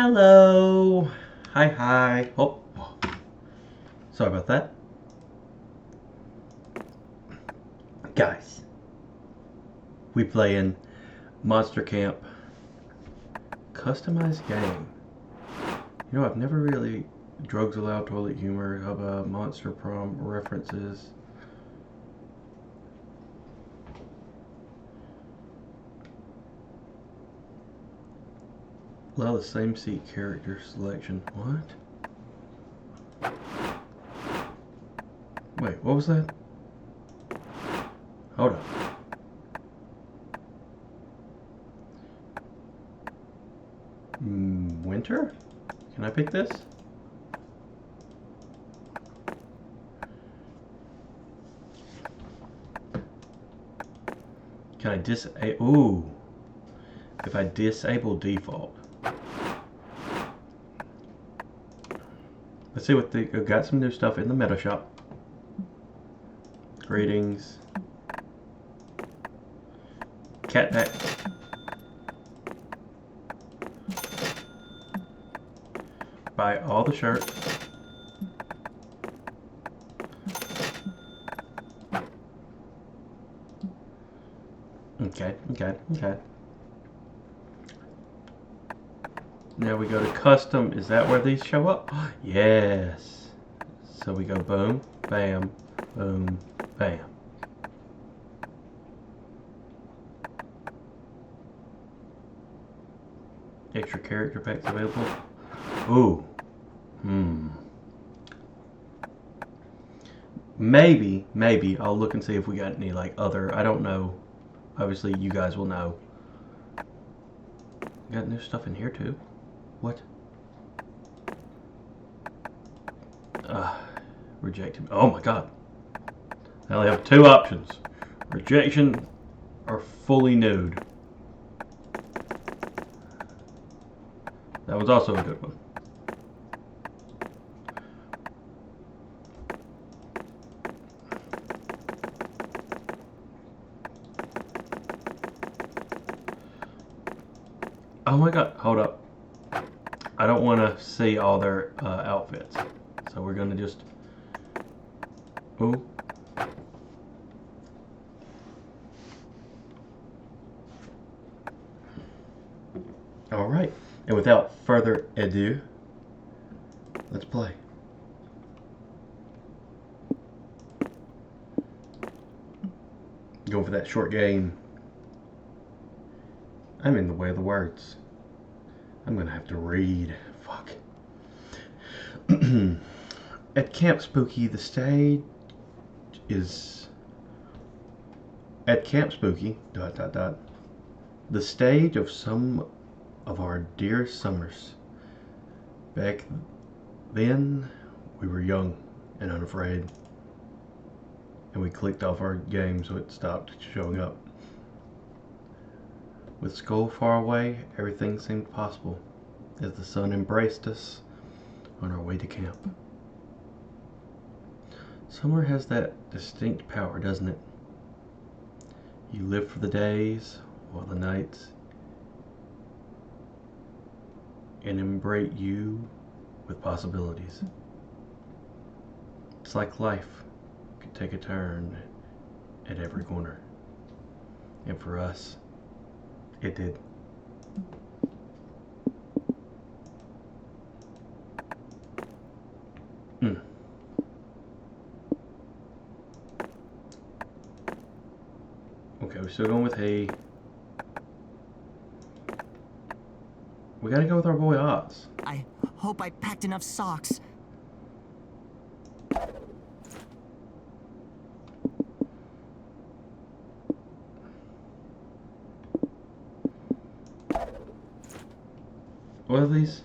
Hello. Hi, hi. Oh, sorry about that. Guys, we playing Monster Camp customized game. You know, I've never really drugs allowed, toilet humor, how about Monster Prom references. Allow the same seat character selection. What? Wait, what was that? Hold on. Winter? Can I pick this? Can I disable? Ooh. If I disable default. Let's see what they got. Some new stuff in the meta shop. Greetings. Cat pack. Buy all the shirts. Okay. Now we go to custom. Is that where these show up? Yes. So we go boom, bam, boom, bam. Extra character packs available. Ooh. Maybe I'll look and see if we got any like other. I don't know. Obviously, you guys will know. Got new stuff in here too. What? Rejected. Oh my god. I only have two options. Rejection or fully nude. That was also a good one. Oh my god, hold up. I don't want to see all their outfits. So we're going to just... Ooh. Alright, and without further ado, let's play. Going for that short game. I'm in the way of the words. I'm gonna have to read. Fuck. At Camp Spooky, the stage is... At Camp Spooky, ... The stage of some of our dearest summers. Back then, we were young and unafraid. And we clicked off our game so it stopped showing up. With school far away, everything seemed possible as the sun embraced us on our way to camp. Summer has that distinct power, doesn't it? You live for the days while the nights inebriate you with possibilities. It's like life could take a turn at every corner. And for us, it did. Okay, we're still going with hay. We gotta go with our boy Oz. I hope I packed enough socks. What are these?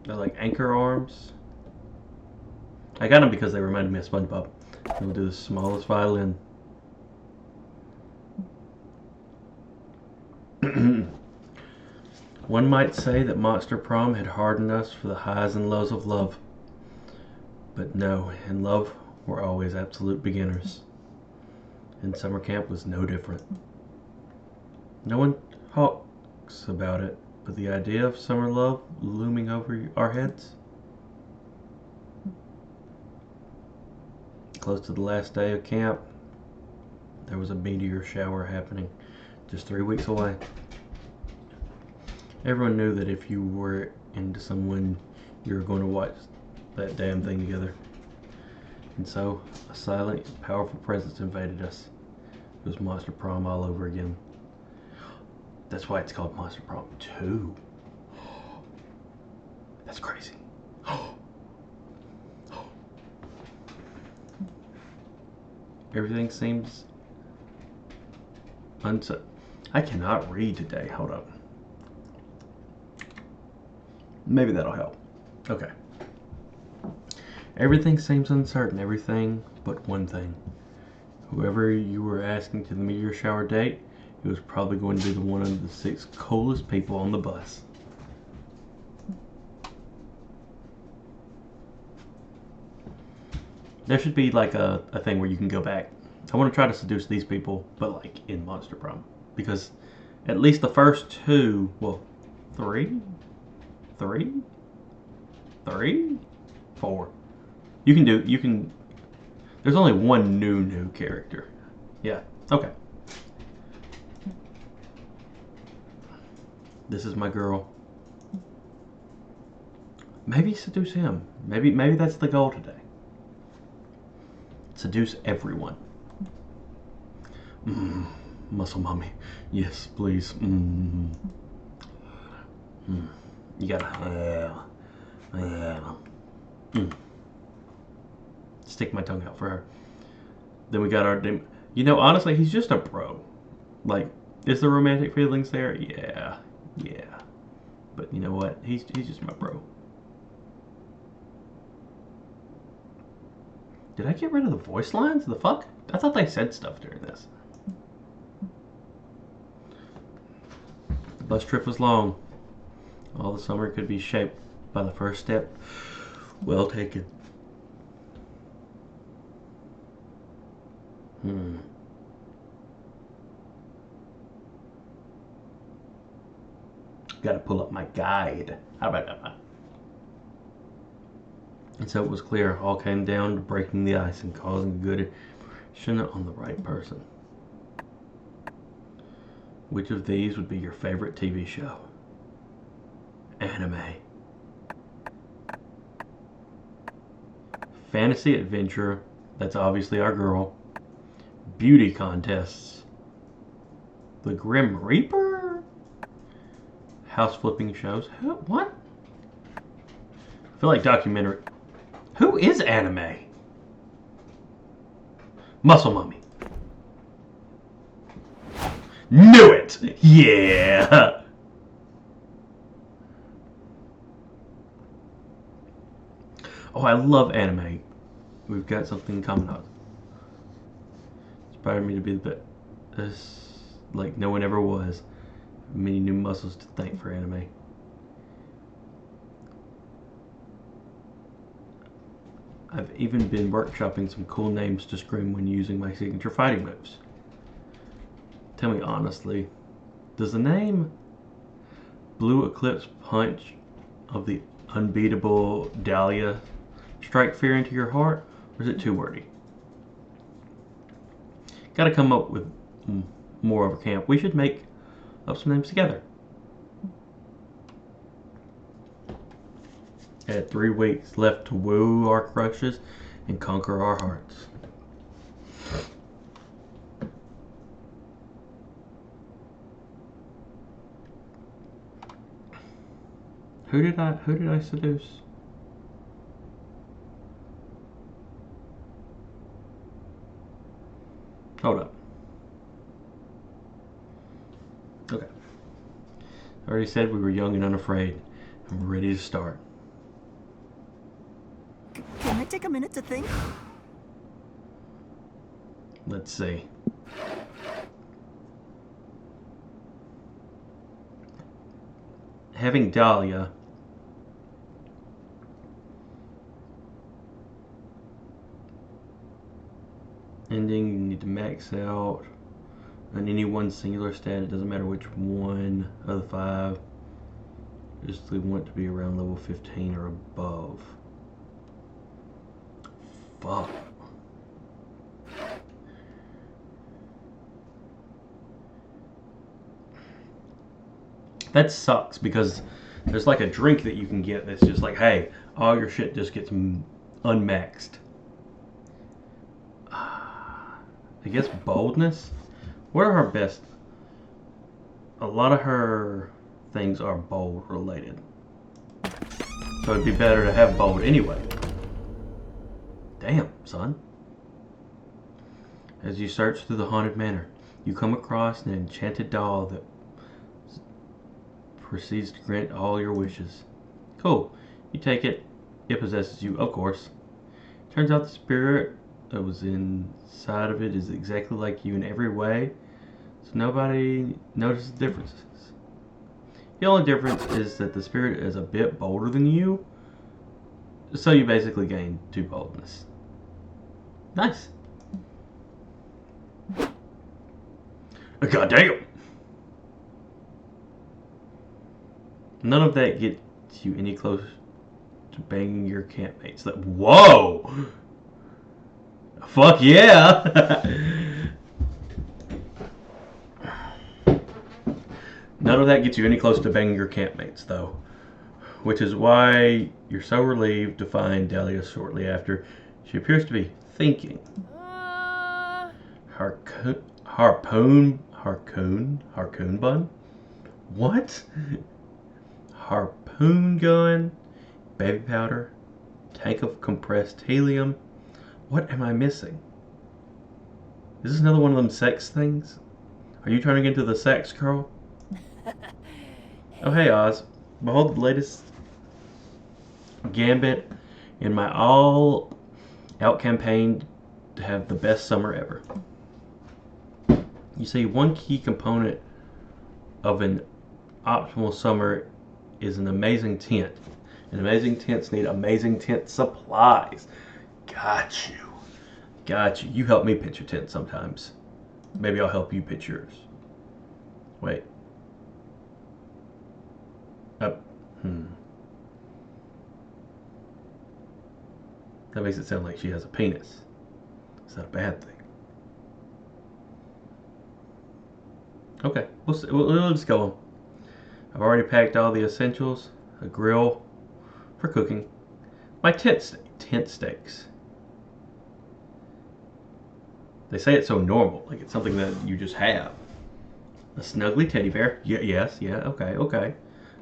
They're like anchor arms. I got them because they reminded me of SpongeBob. We'll do the smallest violin. One might say that Monster Prom had hardened us for the highs and lows of love. But no, in love, we're always absolute beginners. And summer camp was no different. No one talks about it, but the idea of summer love looming over our heads. Close to the last day of camp, there was a meteor shower happening just 3 weeks away. Everyone knew that if you were into someone, you were going to watch that damn thing together. And so, a silent, powerful presence invaded us. It was Monster Prom all over again. That's why it's called Monster Prom 2. That's crazy. Everything seems uncertain. I cannot read today. Hold up. Maybe that'll help. Okay. Everything seems uncertain. Everything but one thing. Whoever you were asking to the meteor shower date, he was probably going to be the one of the 6 coolest people on the bus. There should be like a thing where you can go back. I want to try to seduce these people, but like in Monster Prom. Because at least the first 2, well, 3, 4. You can, there's only one new character. Yeah, okay. This is my girl. Maybe seduce him. Maybe that's the goal today. Seduce everyone. Muscle mommy. Yes, please. You gotta. Stick my tongue out for her. Then we got our. You know, honestly, he's just a bro. Like, is there romantic feelings there? Yeah. But you know what? He's just my bro. Did I get rid of the voice lines? The fuck? I thought they said stuff during this. The bus trip was long. All the summer could be shaped by the first step. Well taken. Gotta pull up my guide. How about that? And so it was clear, all came down to breaking the ice and causing a good impression on the right person. Which of these would be your favorite TV show? Anime. Fantasy adventure, that's obviously our girl. Beauty contests. The Grim Reaper? House flipping shows. What? I feel like documentary. Who is anime? Muscle Mummy. Knew it! Yeah! Oh, I love anime. We've got something in common. Inspired me to be the best. Like no one ever was. Many new muscles to thank for anime. I've even been workshopping some cool names to scream when using my signature fighting moves. Tell me honestly, does the name Blue Eclipse Punch of the unbeatable Dahlia strike fear into your heart, or is it too wordy? Gotta come up with more over camp. We should make up some names together. Had 3 weeks left to woo our crushes and conquer our hearts. Who did I seduce? Hold up. Okay. I already said we were young and unafraid, and we're ready to start. Can I take a minute to think? Let's see. Having Dahlia ending, you need to max out on any one singular stat. It doesn't matter which one of the 5. Just want to be around level 15 or above. Fuck. That sucks because there's like a drink that you can get that's just like, hey, all your shit just gets unmaxed. I guess boldness? What are her best? A lot of her things are bold related. So it'd be better to have bold anyway. Damn, son. As you search through the haunted manor, you come across an enchanted doll that proceeds to grant all your wishes. Cool. You take it. It possesses you, of course. Turns out the spirit that was inside of it is exactly like you in every way, so nobody notices the differences. The only difference is that the spirit is a bit bolder than you, so you basically gain 2 boldness. Nice. Goddamn! None of that gets you any closer to banging your campmates. Like, whoa! Fuck yeah! None of that gets you any closer to banging your campmates, though. Which is why you're so relieved to find Dahlia shortly after. She appears to be thinking. Harpoon bun? What? Harpoon gun, baby powder, tank of compressed helium. What am I missing? Is this another one of them sex things? Are you turning into the sex girl? Oh hey Oz, behold the latest gambit in my all-out campaign to have the best summer ever. You see, one key component of an optimal summer is an amazing tent. And amazing tents need amazing tent supplies. Got you. Got you. You help me pitch your tent sometimes. Maybe I'll help you pitch yours. Wait. That makes it sound like she has a penis. Is that a bad thing? Okay, we'll just go on. I've already packed all the essentials. A grill for cooking. My tent stakes. They say it's so normal, like it's something that you just have. A snuggly teddy bear. Okay.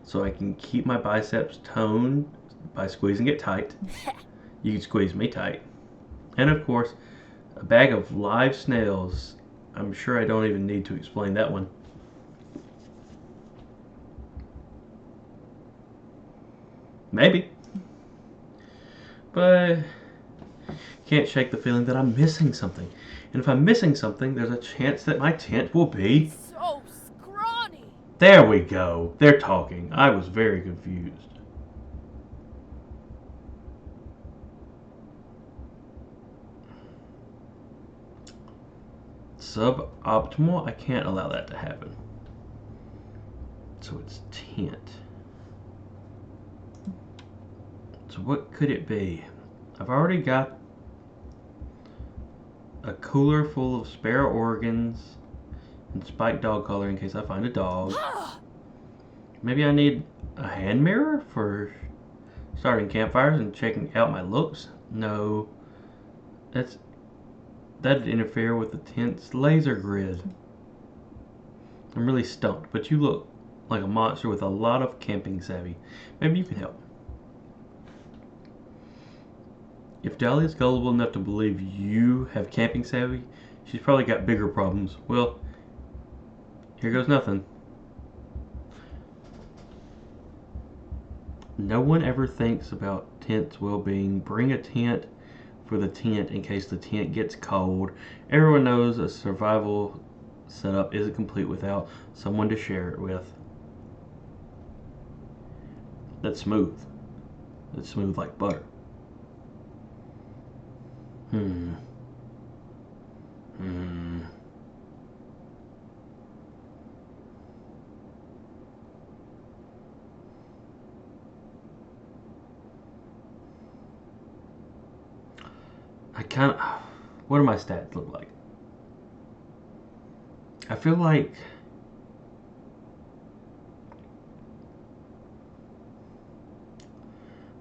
So I can keep my biceps toned by squeezing it tight. You can squeeze me tight. And of course, a bag of live snails. I'm sure I don't even need to explain that one. Maybe. But can't shake the feeling that I'm missing something. And if I'm missing something, there's a chance that my tent will be... so scrawny. There we go. They're talking. I was very confused. Suboptimal? I can't allow that to happen. So it's tent. So what could it be? I've already got a cooler full of spare organs and spiked dog collar in case I find a dog. Maybe I need a hand mirror for starting campfires and checking out my looks? No. That'd interfere with the tent's laser grid. I'm really stumped, but you look like a monster with a lot of camping savvy. Maybe you can help. If Dahlia's gullible enough to believe you have camping savvy, she's probably got bigger problems. Well, here goes nothing. No one ever thinks about tent's well-being. Bring a tent for the tent in case the tent gets cold. Everyone knows a survival setup isn't complete without someone to share it with. That's smooth. That's smooth like butter. kind of... What do my stats look like? I feel like...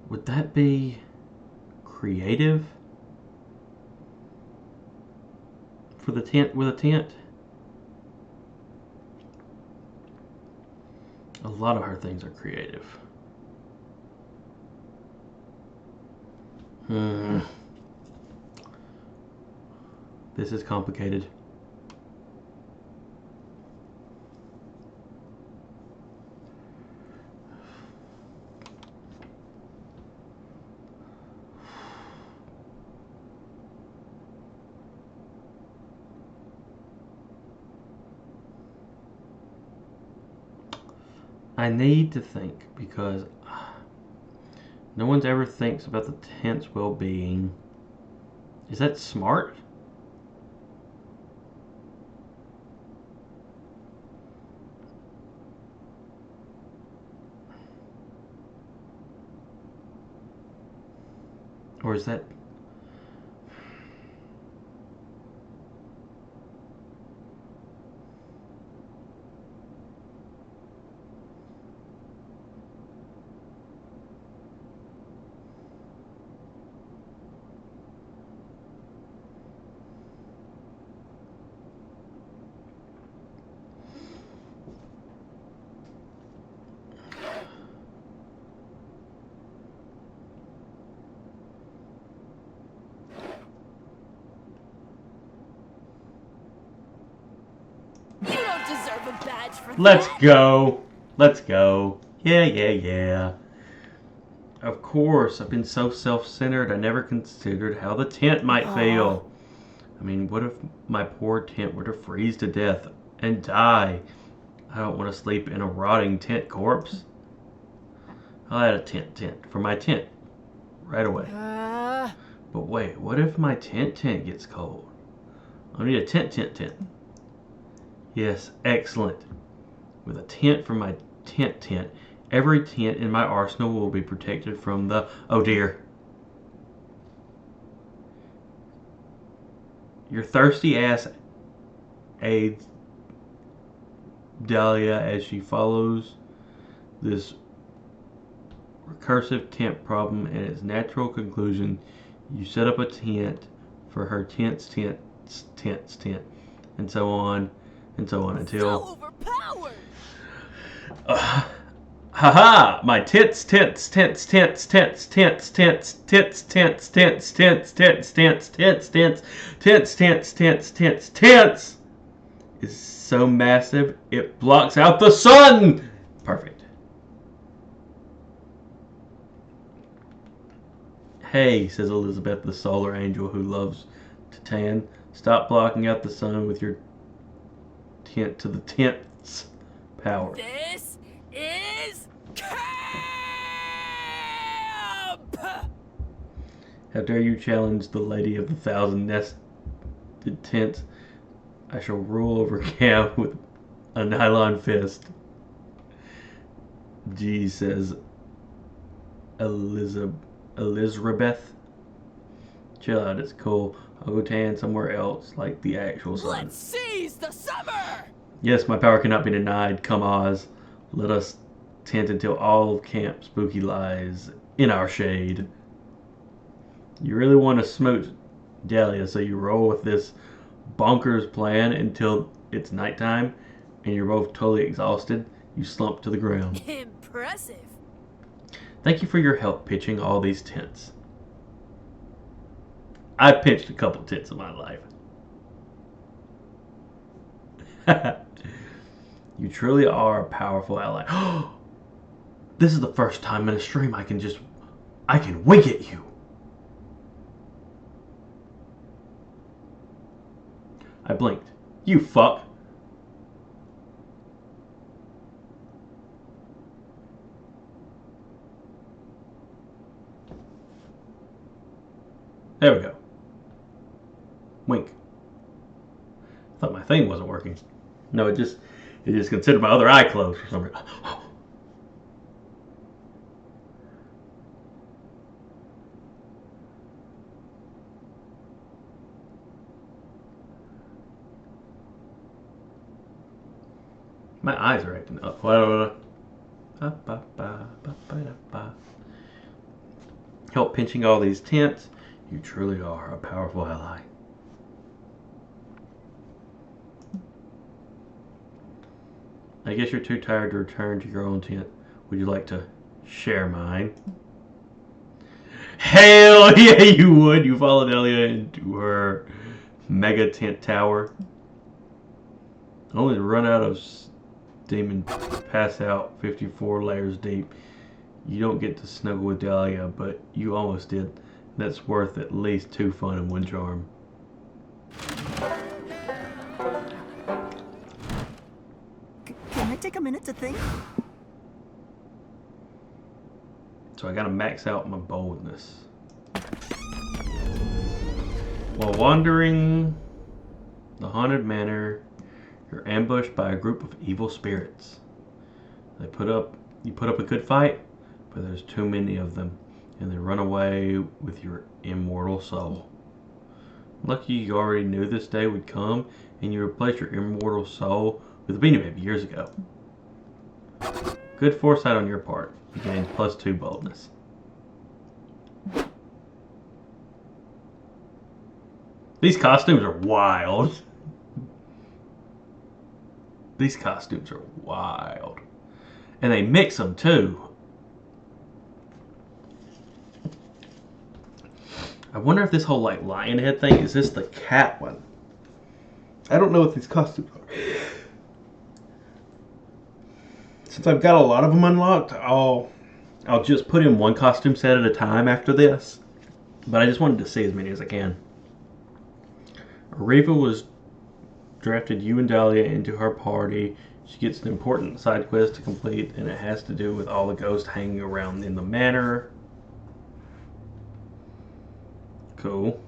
Would that be creative for the tent with a tent? A lot of her things are creative. This is complicated. I need to think because no one's ever thinks about the tent's well-being. Is that smart? Or is that... You don't deserve a badge for Let's that. go. Let's go. Yeah. Of course, I've been so self-centered I never considered how the tent might feel. I mean, what if my poor tent were to freeze to death and die? I don't want to sleep in a rotting tent corpse. I'll add a tent for my tent right away. But wait, what if my tent gets cold? I need a tent. Yes, excellent. With a tent for my tent, every tent in my arsenal will be protected from the... Oh dear. Your thirsty ass aids Dahlia as she follows this recursive tent problem and its natural conclusion. You set up a tent for her tent, and so on until... So overpowered. Haha! My tents is so massive it blocks out the sun. Perfect. Hey, says Elizabeth, the solar angel who loves to tan. Stop blocking out the sun with your tent to the tent's power. This is camp! How dare you challenge the lady of the thousand nested tents? I shall rule over camp with a nylon fist. Gee, says Elizabeth. Chill out, it's cool. I'll go tan somewhere else, like the actual sun. Let's seize the summer! Yes, my power cannot be denied. Come, Oz. Let us tent until all of Camp Spooky lies in our shade. You really want to smooch Dahlia, so you roll with this bonkers plan until it's nighttime and you're both totally exhausted. You slump to the ground. Impressive. Thank you for your help pitching all these tents. I pitched a couple tents in my life. You truly are a powerful ally. This is the first time in a stream I can wink at you. I blinked. You fuck. There we go. Wink. I thought my thing wasn't working. No, it just considered my other eye closed for some reason. My eyes are acting up. Help pinching all these tents. You truly are a powerful ally. I guess you're too tired to return to your own tent. Would you like to share mine? Hell yeah, you would. You follow Dahlia into her mega tent tower. Only to run out of steam and pass out 54 layers deep. You don't get to snuggle with Dahlia, but you almost did. That's worth at least 2 fun and 1 charm. Can I take a minute to think? So I gotta max out my boldness. While wandering the haunted manor, you're ambushed by a group of evil spirits. You put up a good fight, but there's too many of them, and they run away with your immortal soul. Lucky you already knew this day would come, and you replaced your immortal soul with a Beanie Baby years ago. Good foresight on your part. You gained +2 boldness. These costumes are wild. These costumes are wild. And they mix them too. I wonder if this whole like lion head thing, is this the cat one? I don't know what these costumes are. Since I've got a lot of them unlocked, I'll just put in 1 costume set at a time after this. But I just wanted to see as many as I can. Ariva was drafted you and Dahlia into her party. She gets an important side quest to complete, and it has to do with all the ghosts hanging around in the manor. Cool.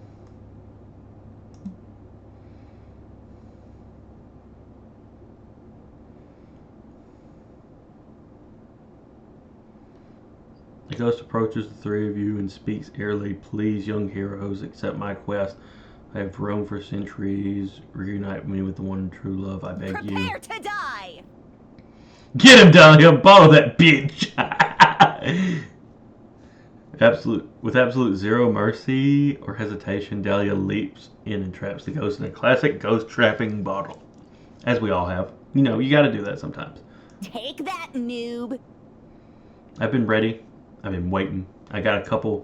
The ghost approaches the 3 of you and speaks eerily. Please, young heroes, accept my quest. I have roamed for centuries. Reunite me with the one true love, I beg you. Prepare to die! Get him, Dahlia! Bottle that bitch! With absolute zero mercy or hesitation, Dahlia leaps in and traps the ghost in a classic ghost trapping bottle. As we all have. You know, you gotta do that sometimes. Take that, noob! I've been ready. I've been waiting. I got a couple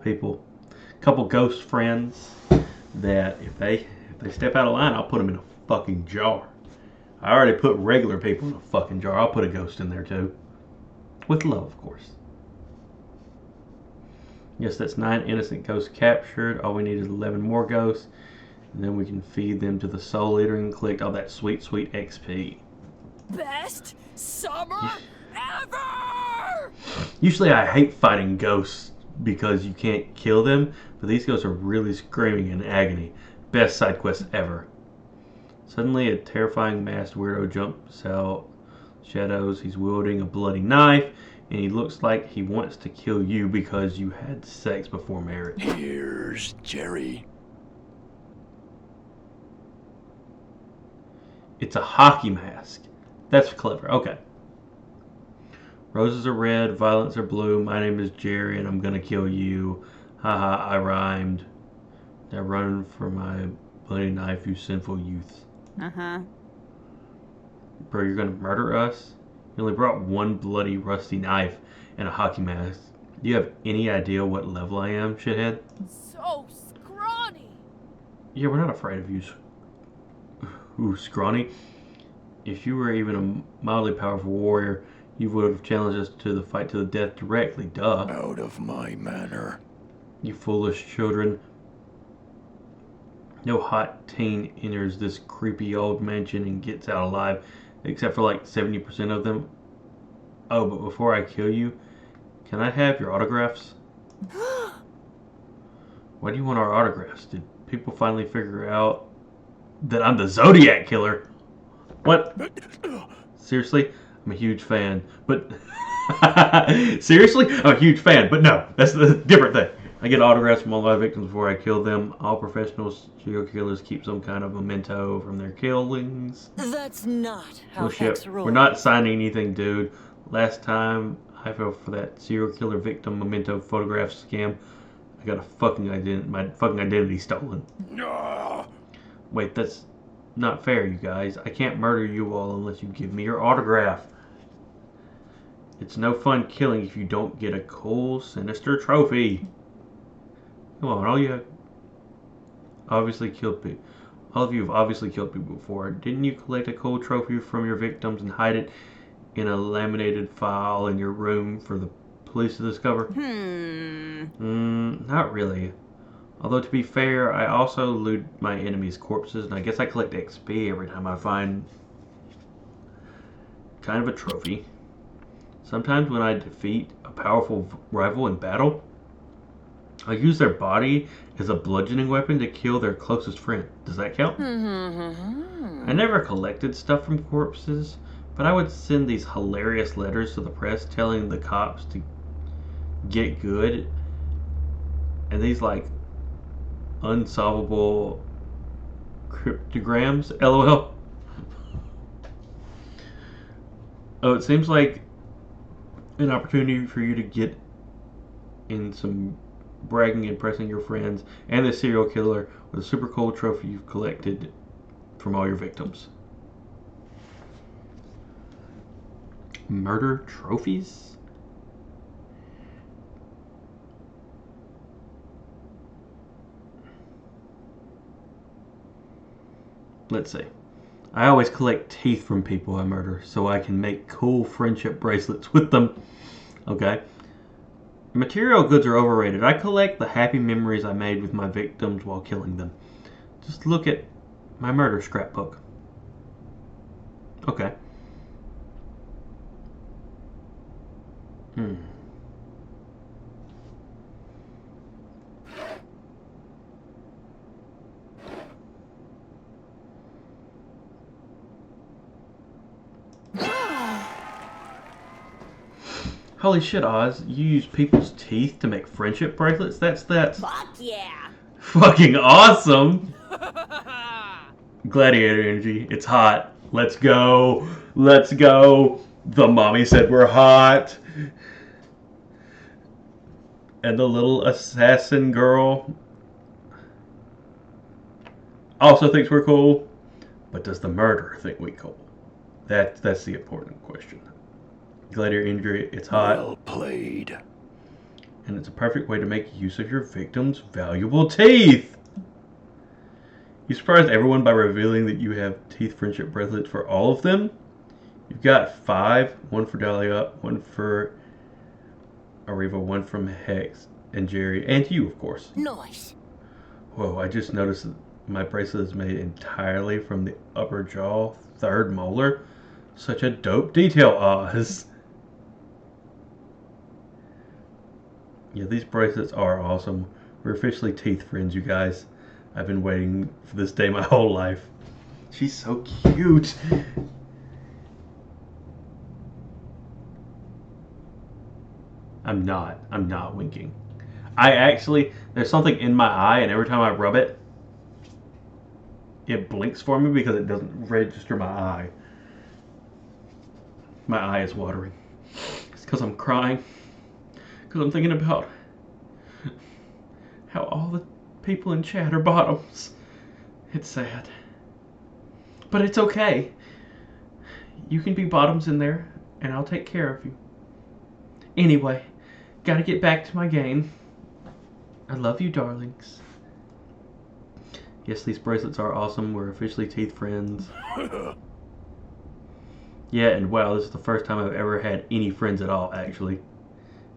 ghost friends that if they step out of line, I'll put them in a fucking jar. I already put regular people in a fucking jar. I'll put a ghost in there too. With love, of course. Yes, that's 9 innocent ghosts captured. All we need is 11 more ghosts. And then we can feed them to the soul eater and collect all that sweet, sweet XP. Best summer ever! Usually I hate fighting ghosts because you can't kill them, but these ghosts are really screaming in agony. Best side quest ever. Suddenly a terrifying masked weirdo jumps out shadows. He's wielding a bloody knife, and he looks like he wants to kill you because you had sex before marriage. Here's Jerry. It's a hockey mask. That's clever. Okay. Roses are red, violets are blue. My name is Jerry, and I'm gonna kill you. Haha, I rhymed. Now run for my bloody knife, you sinful youth. Uh-huh. Bro, you're gonna murder us? You only brought 1 bloody rusty knife and a hockey mask. Do you have any idea what level I am, shithead? So scrawny! Yeah, we're not afraid of you. Ooh, scrawny. If you were even a mildly powerful warrior, you would have challenged us to the fight to the death directly, duh. Out of my manor. You foolish children. No hot teen enters this creepy old mansion and gets out alive, except for like 70% of them. Oh, but before I kill you, can I have your autographs? Why do you want our autographs? Did people finally figure out that I'm the Zodiac Killer? What? Seriously? I'm a huge fan, but... Seriously? I'm a huge fan, but no, that's the different thing. I get autographs from all my victims before I kill them. All professional serial killers keep some kind of memento from their killings. That's not how Oh shit. Hex rolls. We're not signing anything, dude. Last time I fell for that serial killer victim memento photograph scam, I got my fucking identity stolen. Wait, that's not fair, you guys. I can't murder you all unless you give me your autograph. It's no fun killing if you don't get a cool, sinister trophy. Come on, all of you have obviously killed people before. Didn't you collect a cool trophy from your victims and hide it in a laminated file in your room for the police to discover? Not really. Although to be fair, I also loot my enemies' corpses, and I guess I collect XP every time I find kind of a trophy. Sometimes when I defeat a powerful rival in battle, I use their body as a bludgeoning weapon to kill their closest friend. Does that count? I never collected stuff from corpses, but I would send these hilarious letters to the press telling the cops to get good. And these like unsolvable cryptograms, LOL. Oh, it seems like an opportunity for you to get in some bragging and impressing your friends and the serial killer with a super cool trophy you've collected from all your victims. Murder trophies? Let's see. I always collect teeth from people I murder so I can make cool friendship bracelets with them. Okay. Material goods are overrated. I collect the happy memories I made with my victims while killing them. Just look at my murder scrapbook. Okay. Holy shit, Oz. You use people's teeth to make friendship bracelets? That's Fuck yeah! fucking awesome! Gladiator energy. It's hot. Let's go. Let's go. The mommy said we're hot. And the little assassin girl also thinks we're cool. But does the murderer think we cool? That's the important question. Gladiator injury, it's hot. Well played. And it's a perfect way to make use of your victim's valuable teeth. You surprised everyone by revealing that you have teeth friendship bracelets for all of them. You've got 5, one for Dahlia, one for Arriva, one from Hex and Jerry, and you, of course. Nice. Whoa, I just noticed that my bracelet is made entirely from the upper jaw, third molar. Such a dope detail, Oz. Yeah, these bracelets are awesome. We're officially teeth friends, you guys. I've been waiting for this day my whole life. She's so cute. I'm not winking. There's something in my eye, and every time I rub it, it blinks for me because it doesn't register my eye. My eye is watering. It's because I'm crying. Because I'm thinking about how all the people in chat are bottoms. It's sad. But it's okay. You can be bottoms in there, and I'll take care of you. Anyway, gotta get back to my game. I love you, darlings. Yes, these bracelets are awesome. We're officially teeth friends. Yeah, and wow, this is the first time I've ever had any friends at all, actually.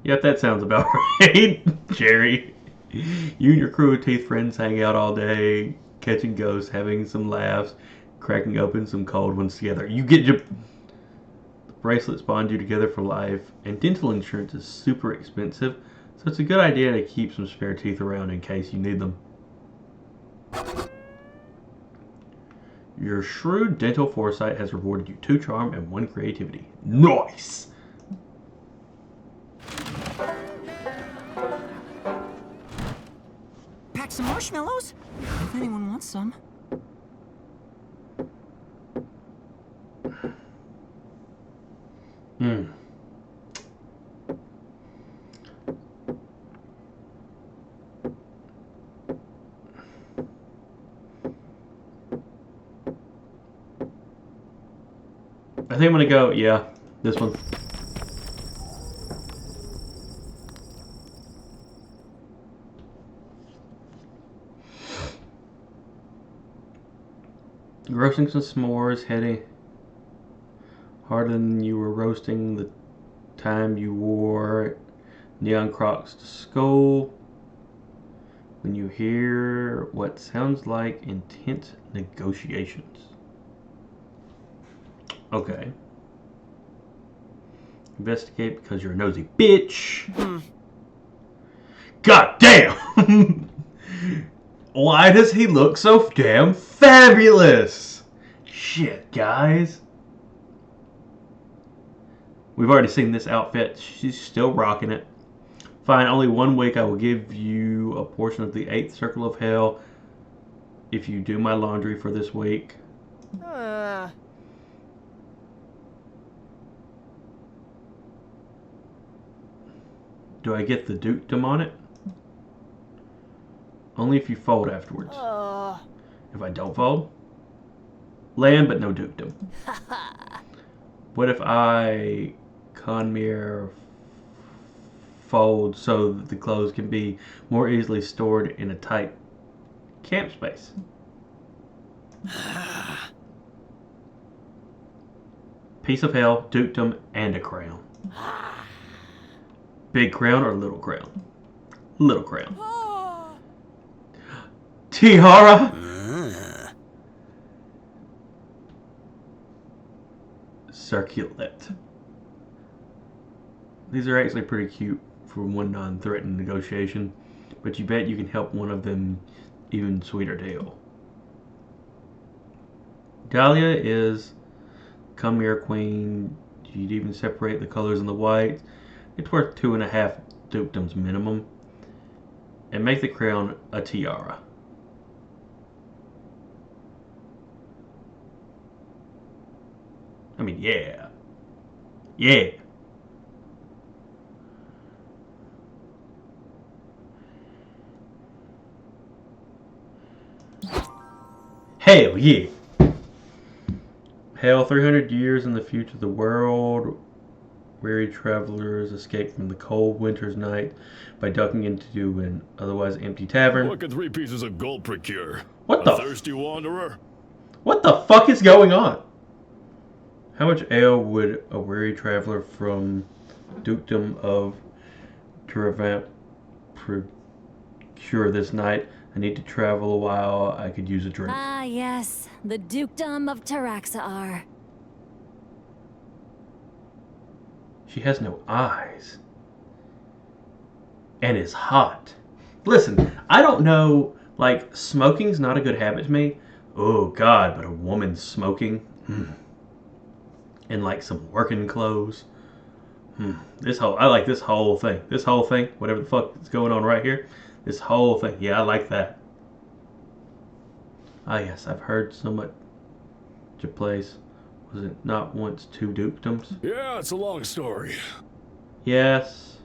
Yep, that sounds about right, Jerry. You and your crew of teeth friends hang out all day, catching ghosts, having some laughs, cracking open some cold ones together. The bracelets bond you together for life, and dental insurance is super expensive, so it's a good idea to keep some spare teeth around in case you need them. Your shrewd dental foresight has rewarded you 2 charm and 1 creativity. Nice! Some marshmallows? If anyone wants some. I think I'm gonna go, yeah, this one. Roasting some s'mores, heading harder than you were roasting the time you wore neon Crocs to school. When you hear what sounds like intense negotiations. Okay. Investigate because you're a nosy bitch. God damn! Why does he look so damn fabulous? Shit, guys. We've already seen this outfit. She's still rocking it. Fine, only 1 week. I will give you a portion of the 8th circle of hell if you do my laundry for this week. Do I get the dukedom on it? Only if you fold afterwards. If I don't fold? Land, but no dukedom. What if I Conmere fold so that the clothes can be more easily stored in a tight camp space? Piece of hell, dukedom, and a crown. Big crown or little crown? Little crown. Tiara! Circlet. These are actually pretty cute for one non-threatened negotiation, but you bet you can help one of them even sweeter deal. Dahlia is come here queen. You'd even separate the colors in the white. It's worth 2.5 dukedoms minimum. And make the crown a tiara. I mean, yeah. Yeah. Hell yeah. Hell, 300 years in the future, the world, weary travelers escape from the cold winter's night by ducking into an otherwise empty tavern. What can 3 pieces of gold procure? What A the thirsty wanderer? What the fuck is going on? How much ale would a weary traveler from dukedom of Teravant procure this night? I need to travel a while. I could use a drink. Ah, yes. The dukedom of Taraxaar. She has no eyes. And is hot. Listen, I don't know, like, smoking's not a good habit to me. Oh, God, but a woman smoking? In, like, some working clothes? I like this whole thing. This whole thing, whatever the fuck is going on right here. This whole thing. Yeah, I like that. Ah, yes, I've heard so much a place. Was it not once 2 dukedoms? Yeah, it's a long story. Yes.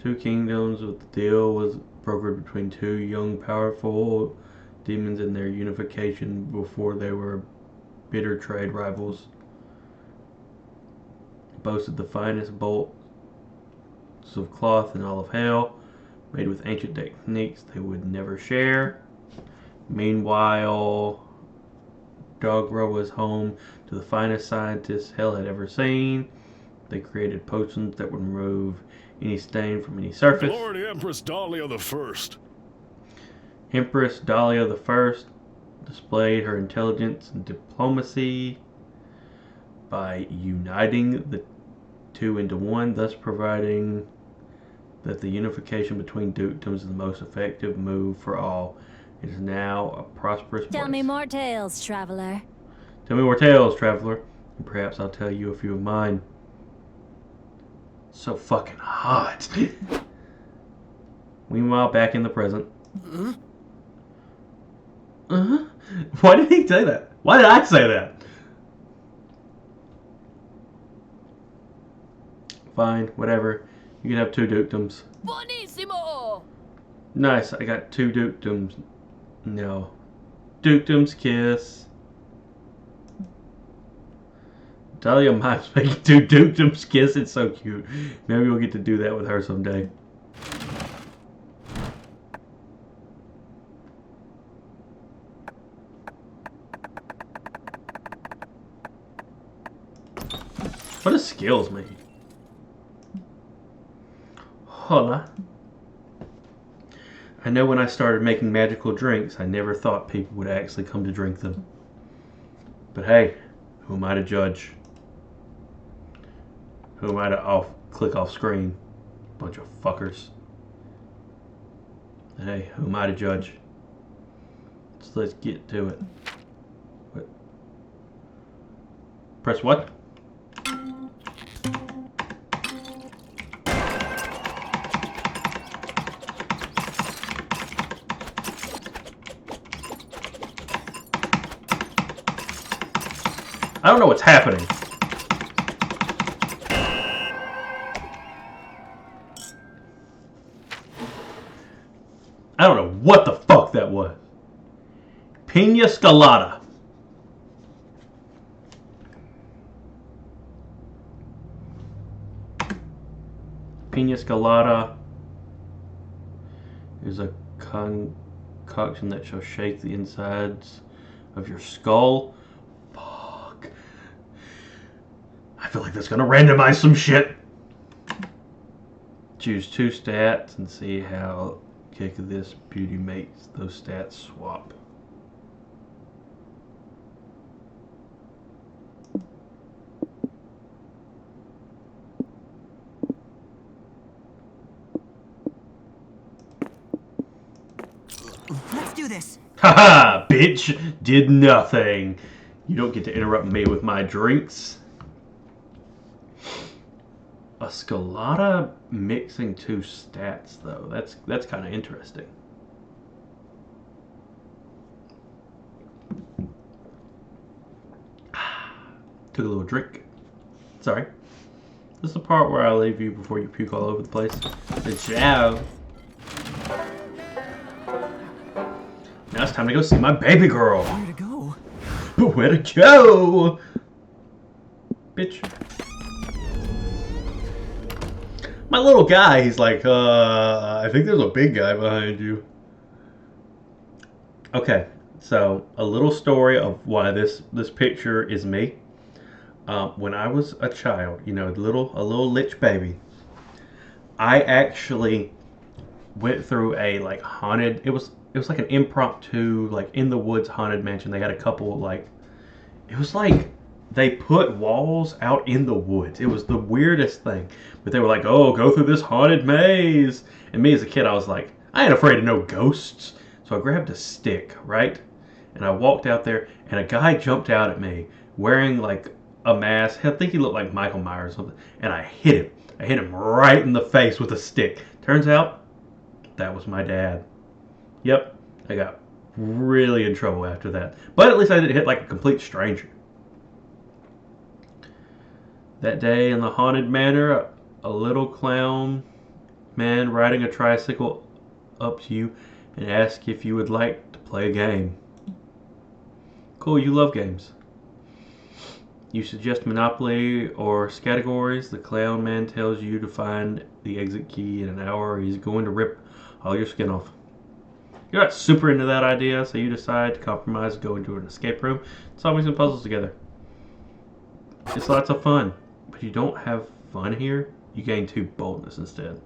2 kingdoms, but the deal was brokered between 2 young, powerful demons in their unification before they were bitter trade rivals. Boasted the finest bolts of cloth in all of hell, made with ancient techniques they would never share. Meanwhile, Dogra was home to the finest scientists hell had ever seen. They created potions that would remove any stain from any surface. Glory to Empress Dahlia the First. Empress Dahlia the First displayed her intelligence and diplomacy by uniting the 2 into 1, thus providing that the unification between dukedoms is the most effective move for all. It is now a prosperous place. Tell me more tales, traveler. Tell me more tales, traveler, and perhaps I'll tell you a few of mine. So fucking hot. Meanwhile, back in the present. Uh-huh. Why did he say that? Why did I say that? Fine, whatever. You can have 2 dukedoms. Buonissimo! Nice, I got 2 dukedoms. No. Dukedoms kiss. Dahlia mimes making 2 dukedoms kiss. It's so cute. Maybe we'll get to do that with her someday. What does skills mean? Hola. I know when I started making magical drinks, I never thought people would actually come to drink them. But hey, who am I to judge? Who am I to click off screen? Bunch of fuckers. Hey, who am I to judge? So let's get to it. What? Press what? I don't know what's happening. I don't know what the fuck that was. Pina Scalata. Pina Scalata is a concoction that shall shake the insides of your skull. Fuck. I feel like that's gonna randomize some shit. Choose 2 stats and see how kick of this beauty makes those stats swap. Let's do this. Haha, bitch, did nothing. You don't get to interrupt me with my drinks. A Scalata mixing 2 stats though. That's kind of interesting. Took a little drink. Sorry. This is the part where I leave you before you puke all over the place. Good job. Now it's time to go see my baby girl. Where to go? But where to go? Bitch. My little guy, he's like, I think there's a big guy behind you. Okay, so a little story of why this picture is me. When I was a child, you know, a little lich baby, I actually went through a like haunted. It was like an impromptu like in the woods haunted mansion. They had a couple like, it was like they put walls out in the woods. It was the weirdest thing. But they were like, oh, go through this haunted maze. And me as a kid, I was like, I ain't afraid of no ghosts. So I grabbed a stick, right? And I walked out there, and a guy jumped out at me wearing like a mask. I think he looked like Michael Myers or something. And I hit him. I hit him right in the face with a stick. Turns out, that was my dad. Yep, I got really in trouble after that. But at least I didn't hit like a complete stranger. That day in the haunted manor, a little clown man riding a tricycle up to you and asked if you would like to play a game. Cool, you love games. You suggest Monopoly or categories. The clown man tells you to find the exit key in an hour or he's going to rip all your skin off. You're not super into that idea, so you decide to compromise and go into an escape room and solve some puzzles together. It's lots of fun, but you don't have fun here. You gain 2 boldness instead.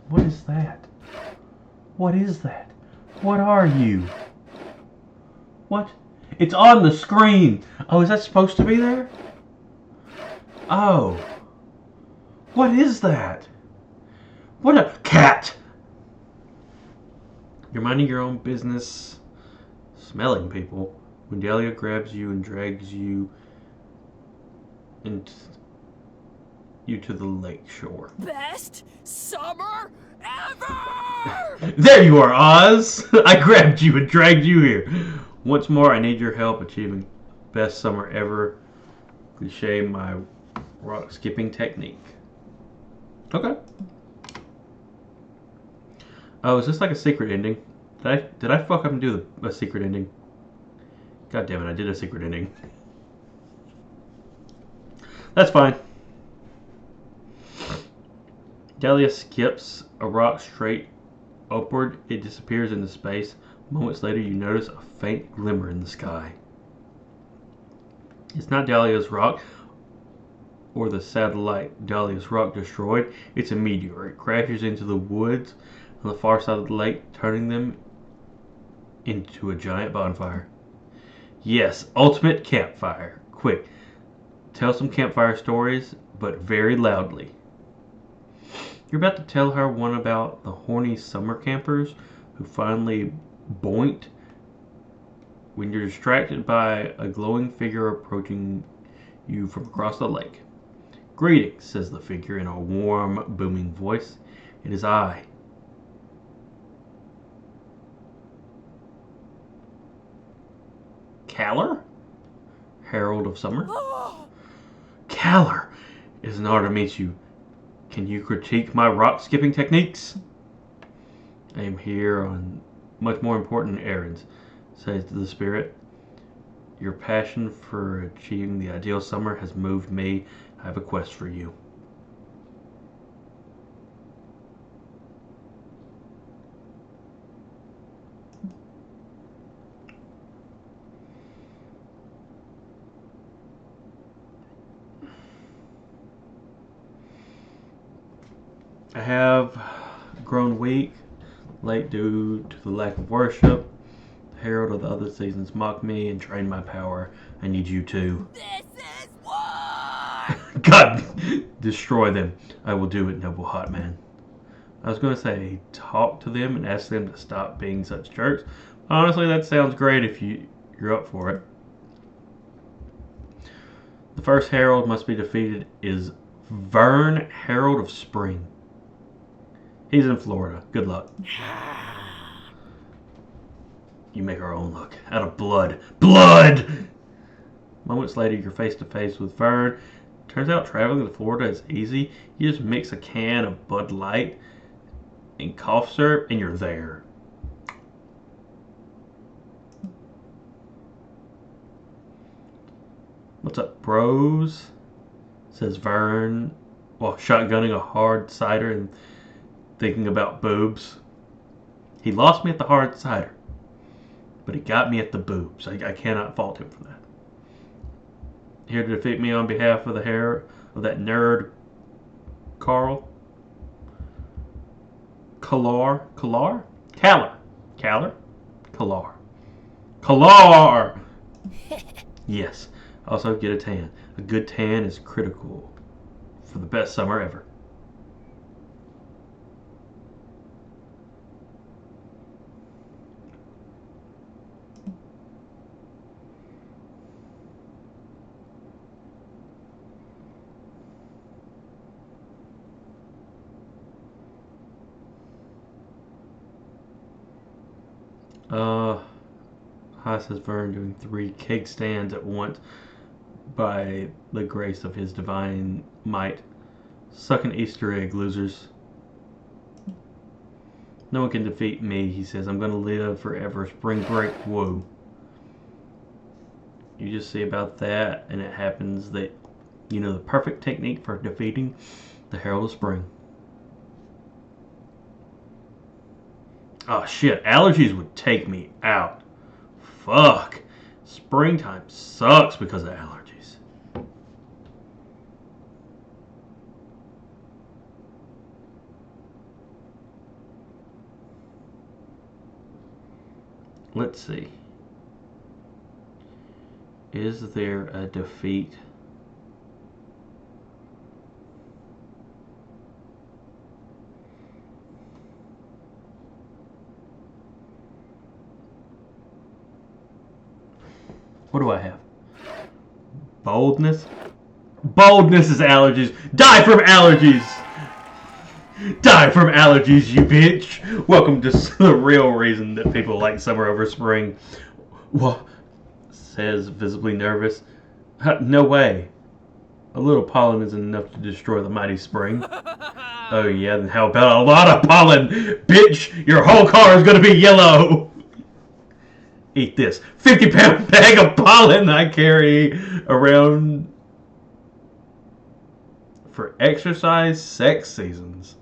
What is that? What is that? What are you? What? It's on the screen! Oh, is that supposed to be there? Oh. What is that? What a cat! You're minding your own business, smelling people, when Dahlia grabs you and drags you you to the lake shore. Best summer ever! There you are, Oz! I grabbed you and dragged you here. Once more, I need your help achieving best summer ever. Cliche my rock skipping technique. Okay. Oh, is this like a secret ending? Did I fuck up and do a secret ending? God damn it, I did a secret ending. That's fine. Dahlia skips a rock straight upward. It disappears into space. Moments later, you notice a faint glimmer in the sky. It's not Dahlia's rock or the satellite Dahlia's rock destroyed. It's a meteor. It crashes into the woods on the far side of the lake, turning them into a giant bonfire. Yes, ultimate campfire. Quick, tell some campfire stories, but very loudly. You're about to tell her one about the horny summer campers who finally boinked when you're distracted by a glowing figure approaching you from across the lake. Greetings, says the figure in a warm, booming voice. It is I. Caller? Herald of Summer? Caller! It is an honor to meet you. Can you critique my rock skipping techniques? I am here on much more important errands, says the spirit. Your passion for achieving the ideal summer has moved me. I have a quest for you. I have grown weak, late due to the lack of worship. The herald of the other seasons mocked me and drained my power. I need you too. This is war! God, destroy them. I will do it, noble hot man. I was going to say talk to them and ask them to stop being such jerks. Honestly, that sounds great if you're up for it. The first herald must be defeated is Vern, Herald of Spring. He's in Florida. Good luck. You make our own luck. Out of blood. Blood! Moments later, you're face to face with Vern. Turns out traveling to Florida is easy. You just mix a can of Bud Light and cough syrup, and you're there. What's up, bros? Says Vern while shotgunning a hard cider and thinking about boobs. He lost me at the hard cider, but he got me at the boobs. I cannot fault him for that. Here to defeat me on behalf of the hair of that nerd, Carl. Kalar? Caller. Kalar! Yes. Also get a tan. A good tan is critical for the best summer ever. Hi, says Vern, doing 3 keg stands at once by the grace of his divine might. Suck an Easter egg, losers. No one can defeat me, he says. I'm gonna live forever. Spring break, whoa. You just see about that, and it happens that, you know, the perfect technique for defeating the Herald of Spring. Oh shit, allergies would take me out. Fuck. Springtime sucks because of allergies. Let's see. Is there a defeat? What do I have? Boldness? Boldness is allergies. Die from allergies! Die from allergies, you bitch! Welcome to the real reason that people like summer over spring. What? Says, visibly nervous. No way. A little pollen isn't enough to destroy the mighty spring. Oh yeah, then how about a lot of pollen? Bitch, your whole car is gonna be yellow! Eat this 50-pound bag of pollen I carry around for exercise sex seasons.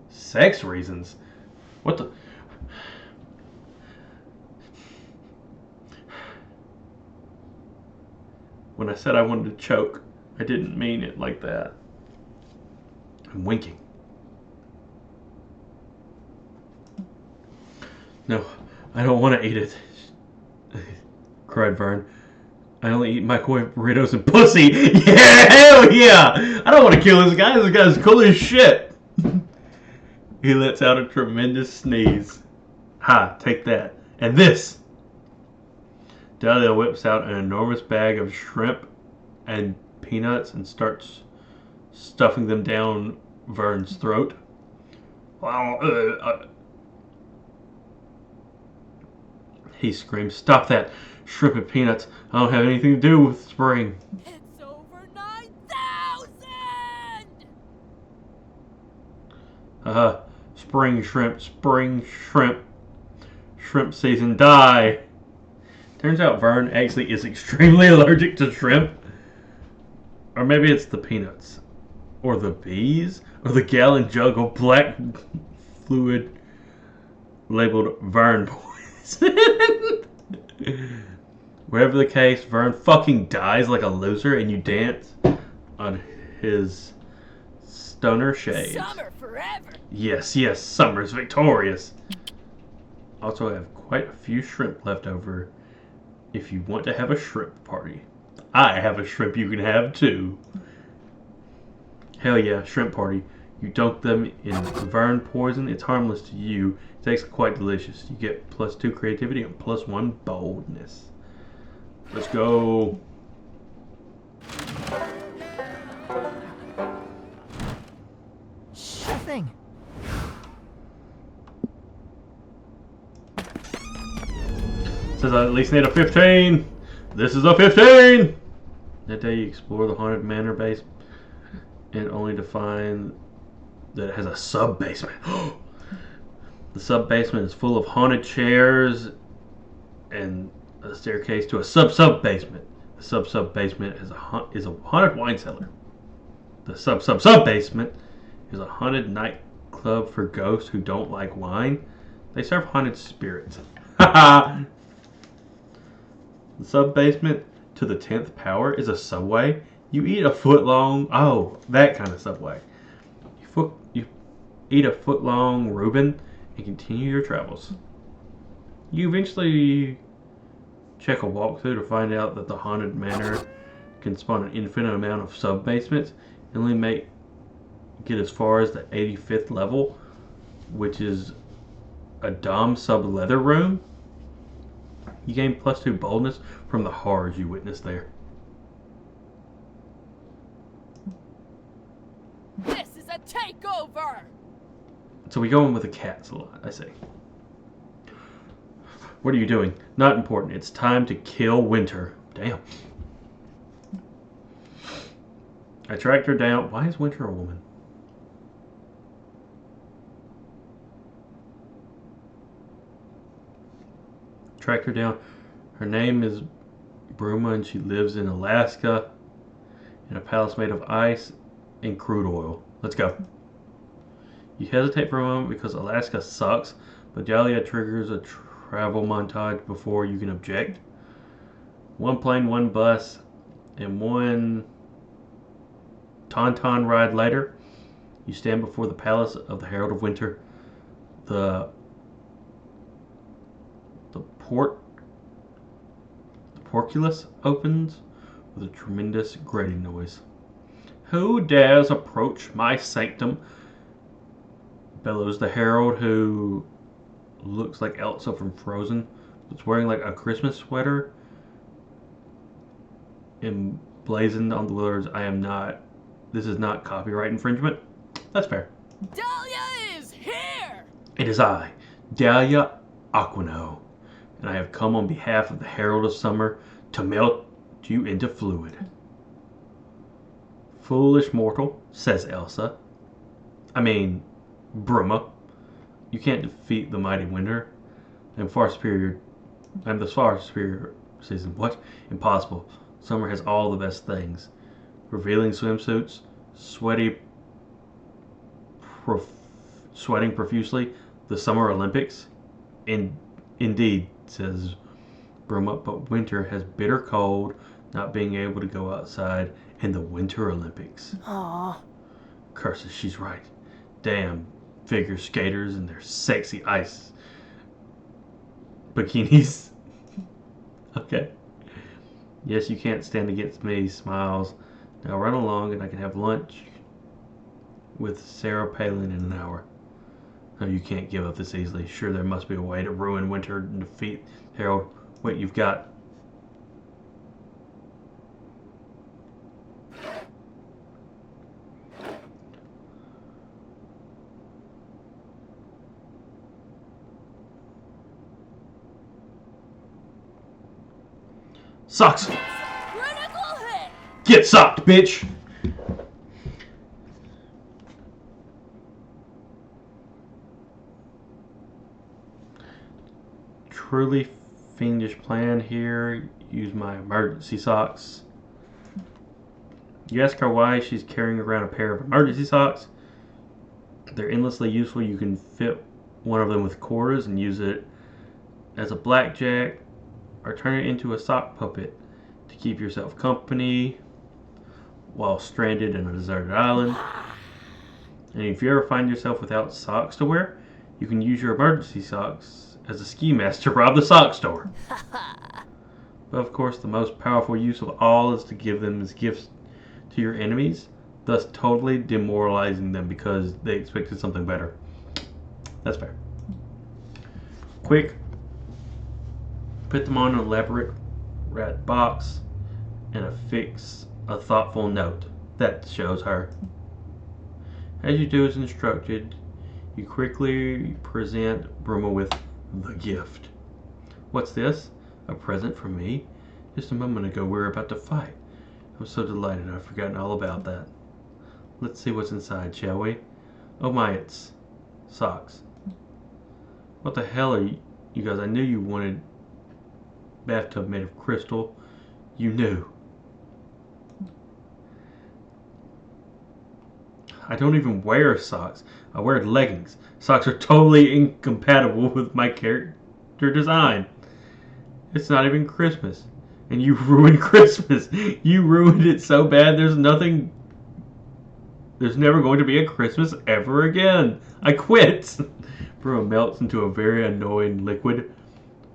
Sex reasons? What the? When I said I wanted to choke, I didn't mean it like that. I'm winking. No, I don't want to eat it, cried Vern. I only eat microwave burritos and pussy. Yeah, hell yeah! I don't want to kill this guy. This guy's cool as shit. He lets out a tremendous sneeze. Ha, take that. And this. Dahlia whips out an enormous bag of shrimp and peanuts and starts stuffing them down Vern's throat. He screams, "Stop that! Shrimp and peanuts. I don't have anything to do with spring." It's over 9,000! Spring shrimp, spring shrimp. Shrimp season, die. Turns out Vern actually is extremely allergic to shrimp. Or maybe it's the peanuts. Or the bees. Or the gallon jug of black fluid labeled Vern poison. Whatever the case, Vern fucking dies like a loser and you dance on his stunner shades. Summer forever! Yes, yes, summer's victorious. Also, I have quite a few shrimp left over if you want to have a shrimp party. I have a shrimp you can have too. Hell yeah, shrimp party. You dunk them in Vern poison, it's harmless to you. It tastes quite delicious. You get +2 creativity and +1 boldness. Let's go. Sure thing. Says I at least need a 15. This is a 15. That day you explore the haunted manor base and only to find that it has a sub-basement. The sub-basement is full of haunted chairs and a staircase to a sub-basement. The sub-basement is a haunted wine cellar. The sub-basement is a haunted nightclub for ghosts who don't like wine. They serve haunted spirits. Haha! The sub-basement to the 10th power is a subway. You eat a foot-long... Oh, that kind of subway. You eat a foot-long Reuben and continue your travels. You eventually check a walkthrough to find out that the haunted manor can spawn an infinite amount of sub-basements and only get as far as the 85th level, which is a Dom sub-leather room. You gain +2 boldness from the horrors you witness there. This is a takeover! So we go in with the cats a lot, I see. What are you doing? Not important. It's time to kill Winter. Damn. I tracked her down. Why is Winter a woman? Tracked her down. Her name is Bruma and she lives in Alaska in a palace made of ice and crude oil. Let's go. You hesitate for a moment because Alaska sucks, but Dahlia triggers a travel montage before you can object. 1 plane, 1 bus, and 1 tauntaun ride later, you stand before the palace of the Herald of Winter. The porculus opens with a tremendous grating noise. Who dares approach my sanctum? Bellows the herald, who looks like Elsa from Frozen. It's wearing like a Christmas sweater emblazoned on the words, I am not, this is not copyright infringement. That's fair. Dahlia is here! It is I, Dahlia Aquino, and I have come on behalf of the Herald of Summer to melt you into fluid. Foolish mortal, says Elsa. I mean, Bruma. You can't defeat the mighty winter. I'm the far superior season. What? Impossible. Summer has all the best things. Revealing swimsuits, sweating profusely, the Summer Olympics. Indeed, says Bruma, but winter has bitter cold, not being able to go outside, and the Winter Olympics. Aww. Curses, she's right. Damn figure skaters and their sexy ice bikinis. Okay. Yes, you can't stand against me, smiles. Now run along and I can have lunch with Sarah Palin in an hour. No, you can't give up this easily. Sure, there must be a way to ruin winter and defeat Herald. Wait, you've got... Socks! Critical hit! Get socked, bitch! Truly fiendish plan here. Use my emergency socks. You ask her why she's carrying around a pair of emergency socks. They're endlessly useful. You can fit one of them with quarters and use it as a blackjack, or turn it into a sock puppet to keep yourself company while stranded in a deserted island. And if you ever find yourself without socks to wear, you can use your emergency socks as a ski mask to rob the sock store. But of course, the most powerful use of all is to give them as gifts to your enemies, thus totally demoralizing them because they expected something better. That's fair. Quick, put them on an elaborate rat box and affix a thoughtful note that shows her. As you do as instructed, you quickly present Bruma with the gift. What's this? A present from me? Just a moment ago we were about to fight. I'm so delighted I've forgotten all about that. Let's see what's inside, shall we? Oh my, it's socks. What the hell are you guys? I knew you wanted bathtub made of crystal. You knew. I don't even wear socks. I wear leggings. Socks are totally incompatible with my character design. It's not even Christmas. And you ruined Christmas. You ruined it so bad there's never going to be a Christmas ever again. I quit. Bruma melts into a very annoying liquid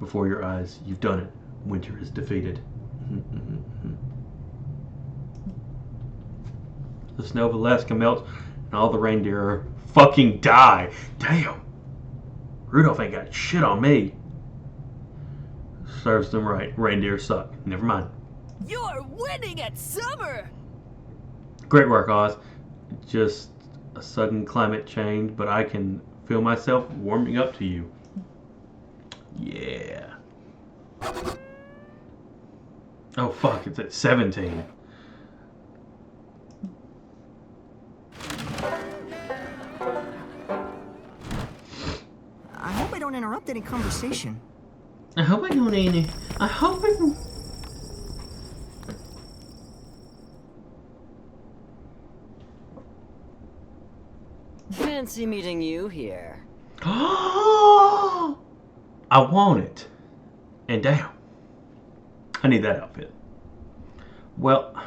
before your eyes. You've done it. Winter is defeated. The snow of Alaska melts and all the reindeer fucking die. Damn. Rudolph ain't got shit on me. Serves them right. Reindeer suck. Never mind. You're winning at summer! Great work, Oz. Just a sudden climate change, but I can feel myself warming up to you. Yeah. Oh fuck, it's at 17. I hope I don't interrupt any conversation. I hope I don't. Fancy meeting you here. I want it. And damn, I need that outfit. Well,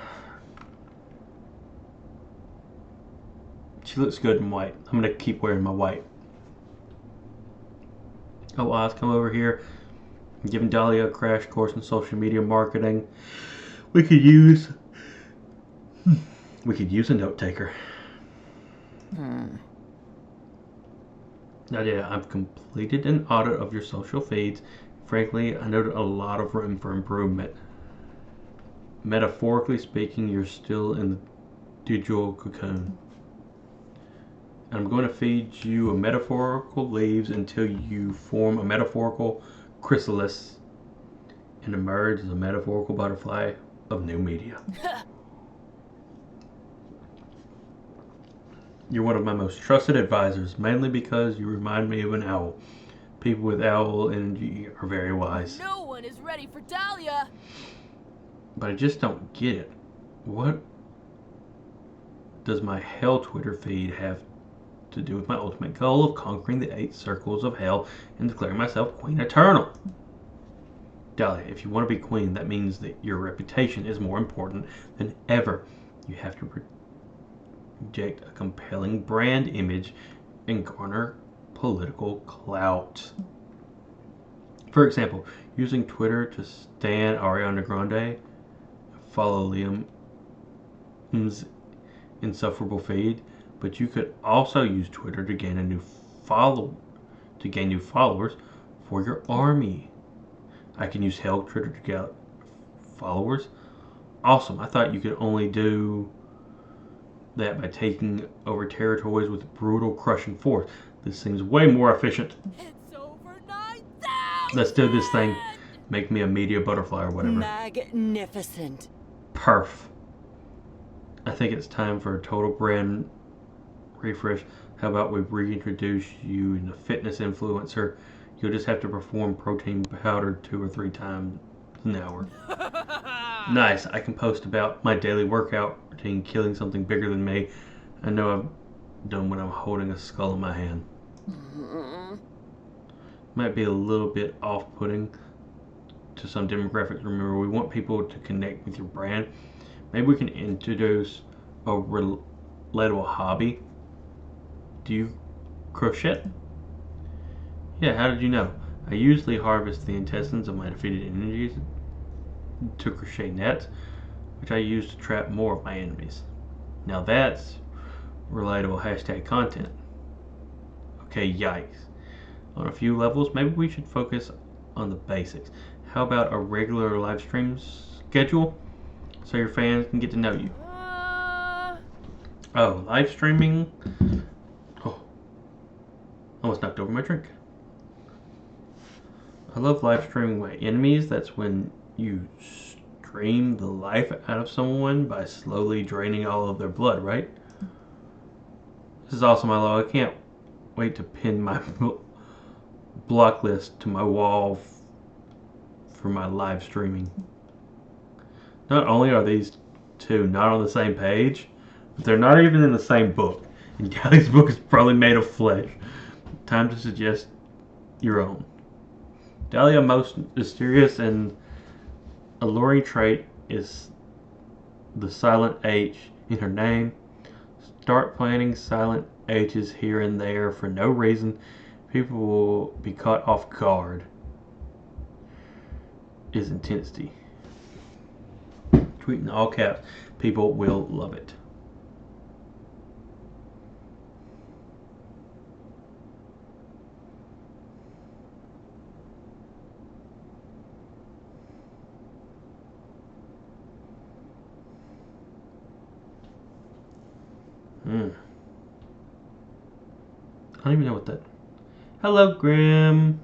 she looks good in white. I'm gonna keep wearing my white. Oh, Oz, come over here. I'm giving Dahlia a crash course in social media marketing. We could use a note taker. Nadia, I've completed an audit of your social feeds. Frankly, I noted a lot of room for improvement. Metaphorically speaking, you're still in the digital cocoon. I'm going to feed you a metaphorical leaves until you form a metaphorical chrysalis and emerge as a metaphorical butterfly of new media. You're one of my most trusted advisors, mainly because you remind me of an owl. People with owl energy are very wise. No one is ready for Dahlia. But I just don't get it. What does my hell Twitter feed have to do with my ultimate goal of conquering the 8 circles of hell and declaring myself Queen Eternal? Dahlia, if you want to be queen, that means that your reputation is more important than ever. You have to project a compelling brand image and garner political clout. For example, using Twitter to stan Ariana Grande, follow Liam's insufferable feed, but you could also use Twitter to gain new followers for your army. I can use Hell Twitter to get followers. Awesome. I thought you could only do that by taking over territories with brutal crushing force. This seems way more efficient. It's over 9,000. Let's do this thing. Make me a media butterfly or whatever. Magnificent. Perf. I think it's time for a total brand refresh. How about we reintroduce you as a fitness influencer? You'll just have to perform protein powder 2 or 3 times an hour. Nice. I can post about my daily workout routine, killing something bigger than me. I know I've done when I'm holding a skull in my hand. Might be a little bit off-putting to some demographics. Remember, we want people to connect with your brand. Maybe we can introduce a relatable hobby. Do you crochet? Yeah, how did you know? I usually harvest the intestines of my defeated enemies to crochet nets, which I use to trap more of my enemies. Now that's relatable hashtag content. Okay, yikes. On a few levels, maybe we should focus on the basics. How about a regular live stream schedule so your fans can get to know you? Oh, live streaming? Oh, almost knocked over my drink. I love live streaming my enemies. That's when you stream the life out of someone by slowly draining all of their blood, right? This is awesome, I love. I can't wait to pin my block list to my wall for my live streaming. Not only are these two not on the same page, but they're not even in the same book. And Dahlia's book is probably made of flesh. Time to suggest your own. Dahlia's most mysterious and alluring trait is the silent H in her name. Start planting silent H's here and there for no reason. People will be caught off guard. Is intensity. Tweet in all caps. People will love it. I don't even know what that. Hello, Grim.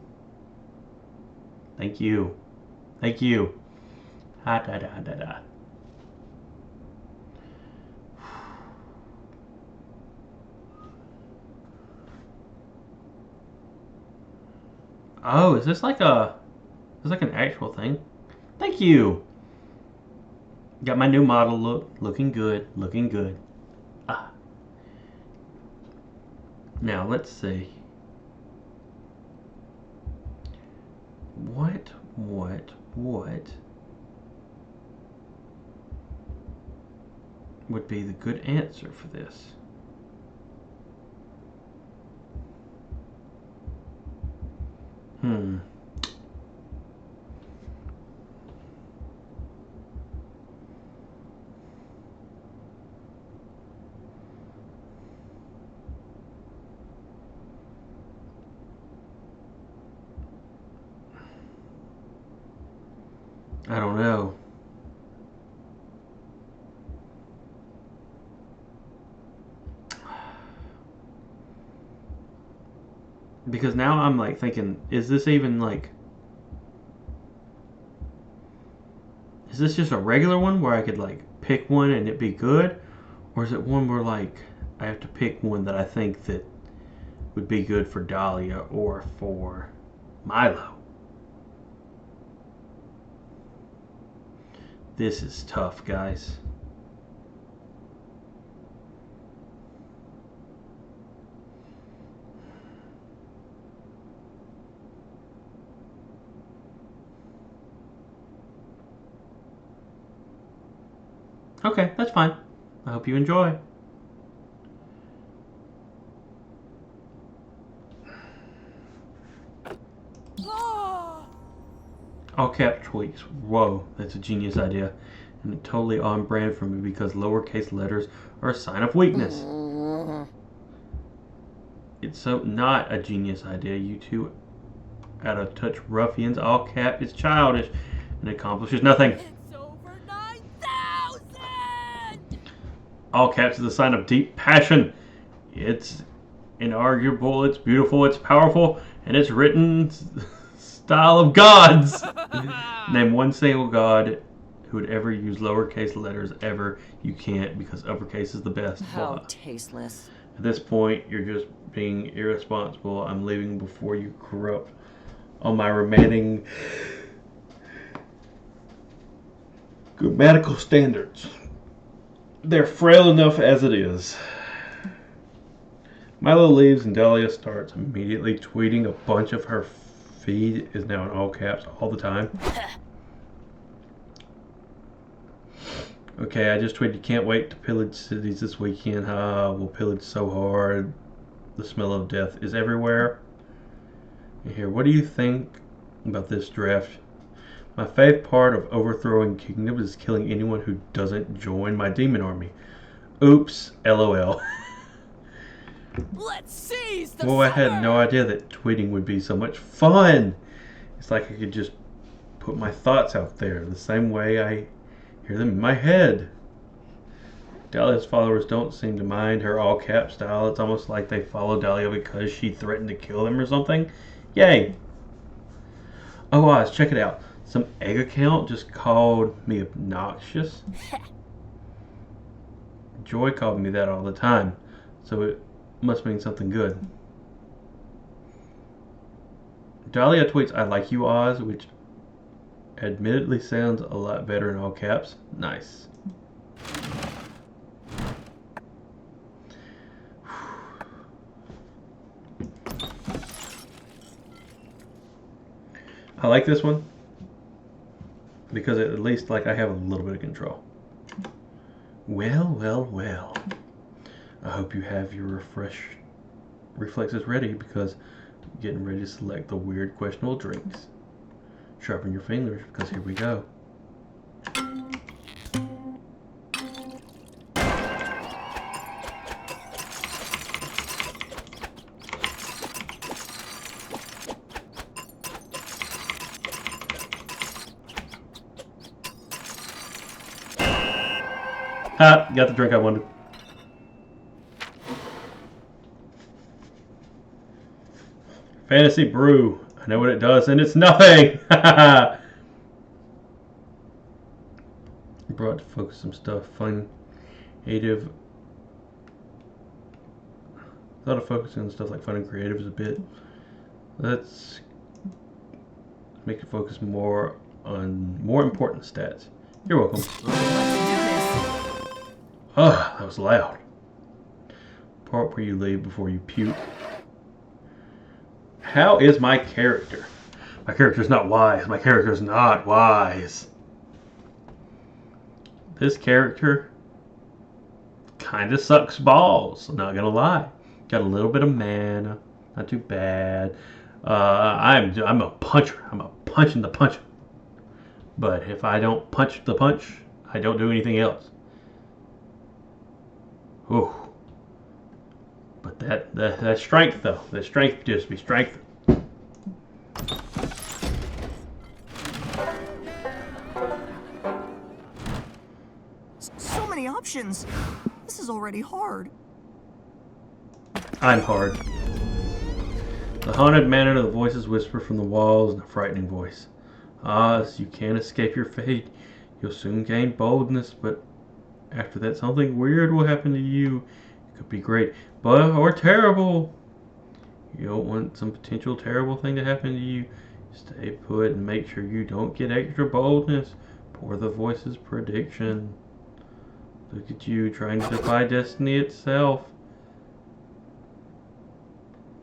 Thank you. Thank you. Ha da da da da. Oh, is this like an actual thing? Thank you. Got my new model look. Looking good. Looking good. Ah. Now, let's see. What would be the good answer for this? I don't know. Because now I'm like thinking, is this even like... Is this just a regular one where I could like pick one and it be good? Or is it one where like I have to pick one that I think that would be good for Dahlia or for Milo? This is tough, guys. Okay, that's fine. I hope you enjoy. All cap tweets. Whoa, that's a genius idea. And totally on brand for me because lowercase letters are a sign of weakness. It's so not a genius idea. You two out of touch ruffians. All cap is childish and accomplishes nothing. It's over 9,000! All caps is a sign of deep passion. It's inarguable, it's beautiful, it's powerful, and it's written style of gods. Name one single god who would ever use lowercase letters ever. You can't, because uppercase is the best. How Blah. tasteless. At this point, you're just being irresponsible. I'm leaving before you corrupt all my remaining grammatical standards. They're frail enough as it is. Milo leaves and Dahlia starts immediately tweeting. A bunch of her feed is now in all caps all the time. Okay, I just tweeted, can't wait to pillage cities this weekend. We'll pillage so hard. The smell of death is everywhere. And here, what do you think about this draft? My favorite part of overthrowing kingdoms is killing anyone who doesn't join my demon army. Oops, LOL. Let's seize the Well, I had summer! no idea that tweeting would be so much fun. It's like I could just put my thoughts out there the same way I hear them in my head. Dahlia's followers don't seem to mind her all-cap style. It's almost like they follow Dahlia because she threatened to kill them or something. Yay! Oh, Oz, check it out. Some egg account just called me obnoxious. Joy called me that all the time, so it must mean something good. Dahlia tweets, I like you, Oz, which admittedly sounds a lot better in all caps. Nice. I like this one because at least like I have a little bit of control. Well, well, well. I hope you have your reflexes ready because I'm getting ready to select the weird questionable drinks. Sharpen your fingers because here we go. Got the drink I wanted. Fantasy brew. I know what it does, and it's nothing. Brought to focus some stuff. Fun, creative. Thought of focusing on stuff like fun and creative is a bit. Let's make it focus more on more important stats. You're welcome. Let's do this. Oh, that was loud. Part where you leave before you puke. How is my character? My character's not wise. My character's not wise. This character kind of sucks balls. I'm not gonna lie. Got a little bit of mana. Not too bad. I'm a puncher. I'm a punch in the puncher. But if I don't punch the punch, I don't do anything else. Ooh. But that strength though. That strength just be strength. So many options. This is already hard. I'm hard. The haunted manor, the voices whisper from the walls in a frightening voice. Oz, you can't escape your fate. You'll soon gain boldness, but after that something weird will happen to you. It could be great, or terrible. You don't want some potential terrible thing to happen to you. Stay put and make sure you don't get extra boldness. Poor the voice's prediction. Look at you trying to defy destiny itself.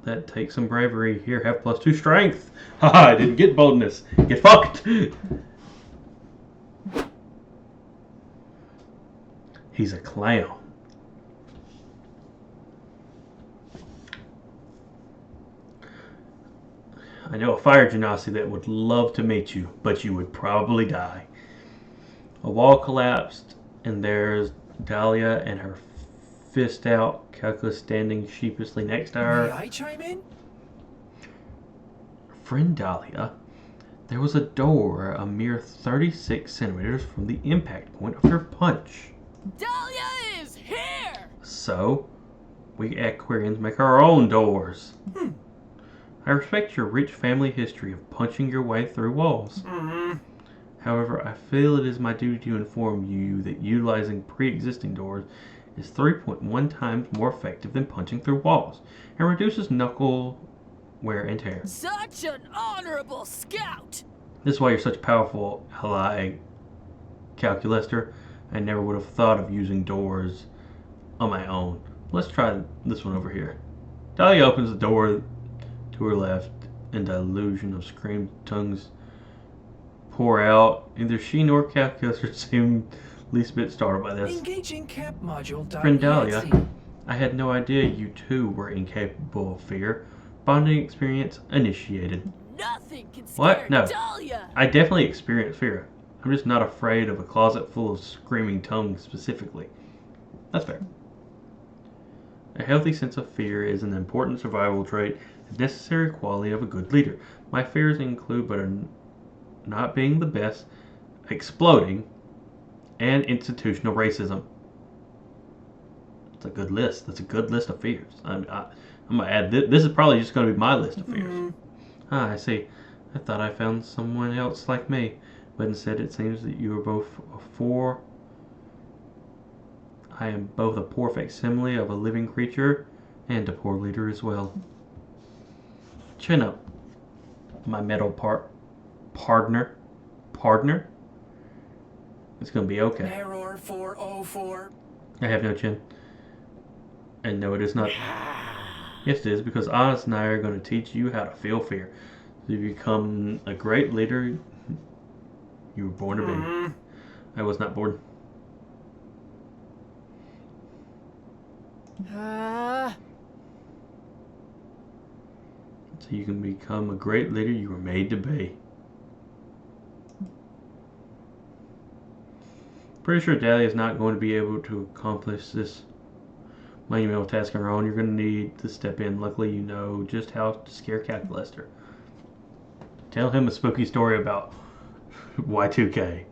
That takes some bravery. Here, have +2 strength. Haha, I didn't get boldness. Get fucked. He's a clown. I know a fire genasi that would love to meet you, but you would probably die. A wall collapsed, and there's Dahlia and her fist out, Calculus standing sheepishly next to her. May I chime in? Friend Dahlia, there was a door a mere 36 centimeters from the impact point of your punch. Dahlia is here! So, we Aquarians make our own doors. I respect your rich family history of punching your way through walls. However, I feel it is my duty to inform you that utilizing pre-existing doors is 3.1 times more effective than punching through walls, and reduces knuckle wear and tear. Such an honorable scout! This is why you're such a powerful ally, Calculester. I never would have thought of using doors on my own. Let's try this one over here. Dahlia opens the door to her left, and a delusion of screamed tongues pour out. Neither she nor Calculus seemed least bit startled by this. Engaging camp module. Friend Dahlia, I had no idea you too were incapable of fear. Bonding experience initiated. Nothing can scare What? No. Dahlia! I definitely experience fear. I'm just not afraid of a closet full of screaming tongues specifically. That's fair. A healthy sense of fear is an important survival trait, a necessary quality of a good leader. My fears include but are not being the best, exploding, and institutional racism. It's a good list. That's a good list of fears. I'm going to add this. This is probably just going to be my list of fears. Ah, I see. I thought I found someone else like me, but instead it seems that you are both I am both a poor facsimile of a living creature and a poor leader as well. Chin up, my metal partner. It's gonna be okay. Error 404. I have no chin. And no, it is not. Yes, it is, because Oz and I are going to teach you how to feel fear. So you become a great leader you were born to be. I was not born. So you can become a great leader you were made to be. Pretty sure Dahlia is not going to be able to accomplish this monumental task on her own. You're going to need to step in. Luckily, you know just how to scare Calculester. Tell him a spooky story about Y2K.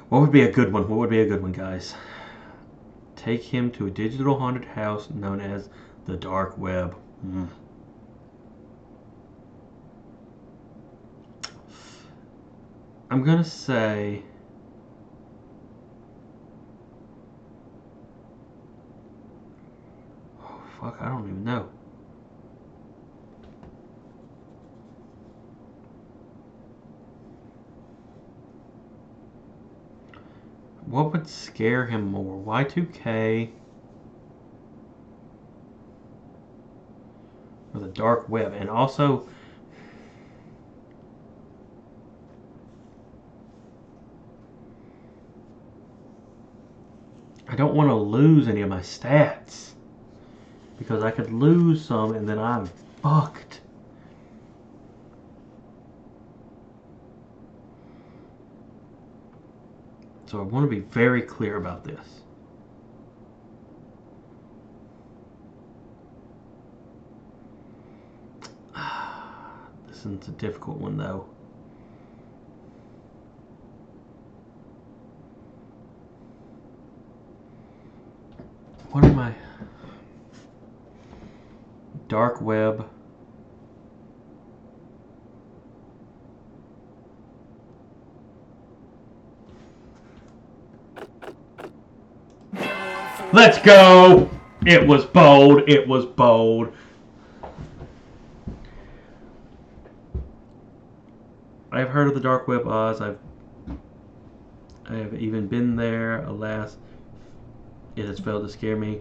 What would be a good one? What would be a good one, guys? Take him to a digital haunted house known as the Dark Web. I'm gonna say fuck, I don't even know. What would scare him more? Y2K or the Dark Web? And also, I don't want to lose any of my stats, because I could lose some and then I'm fucked. So I want to be very clear about this. This isn't a difficult one though. What am I? Dark web. Let's go! It was bold. It was bold. I've heard of the dark web, Oz. I have even been there. Alas, it has failed to scare me.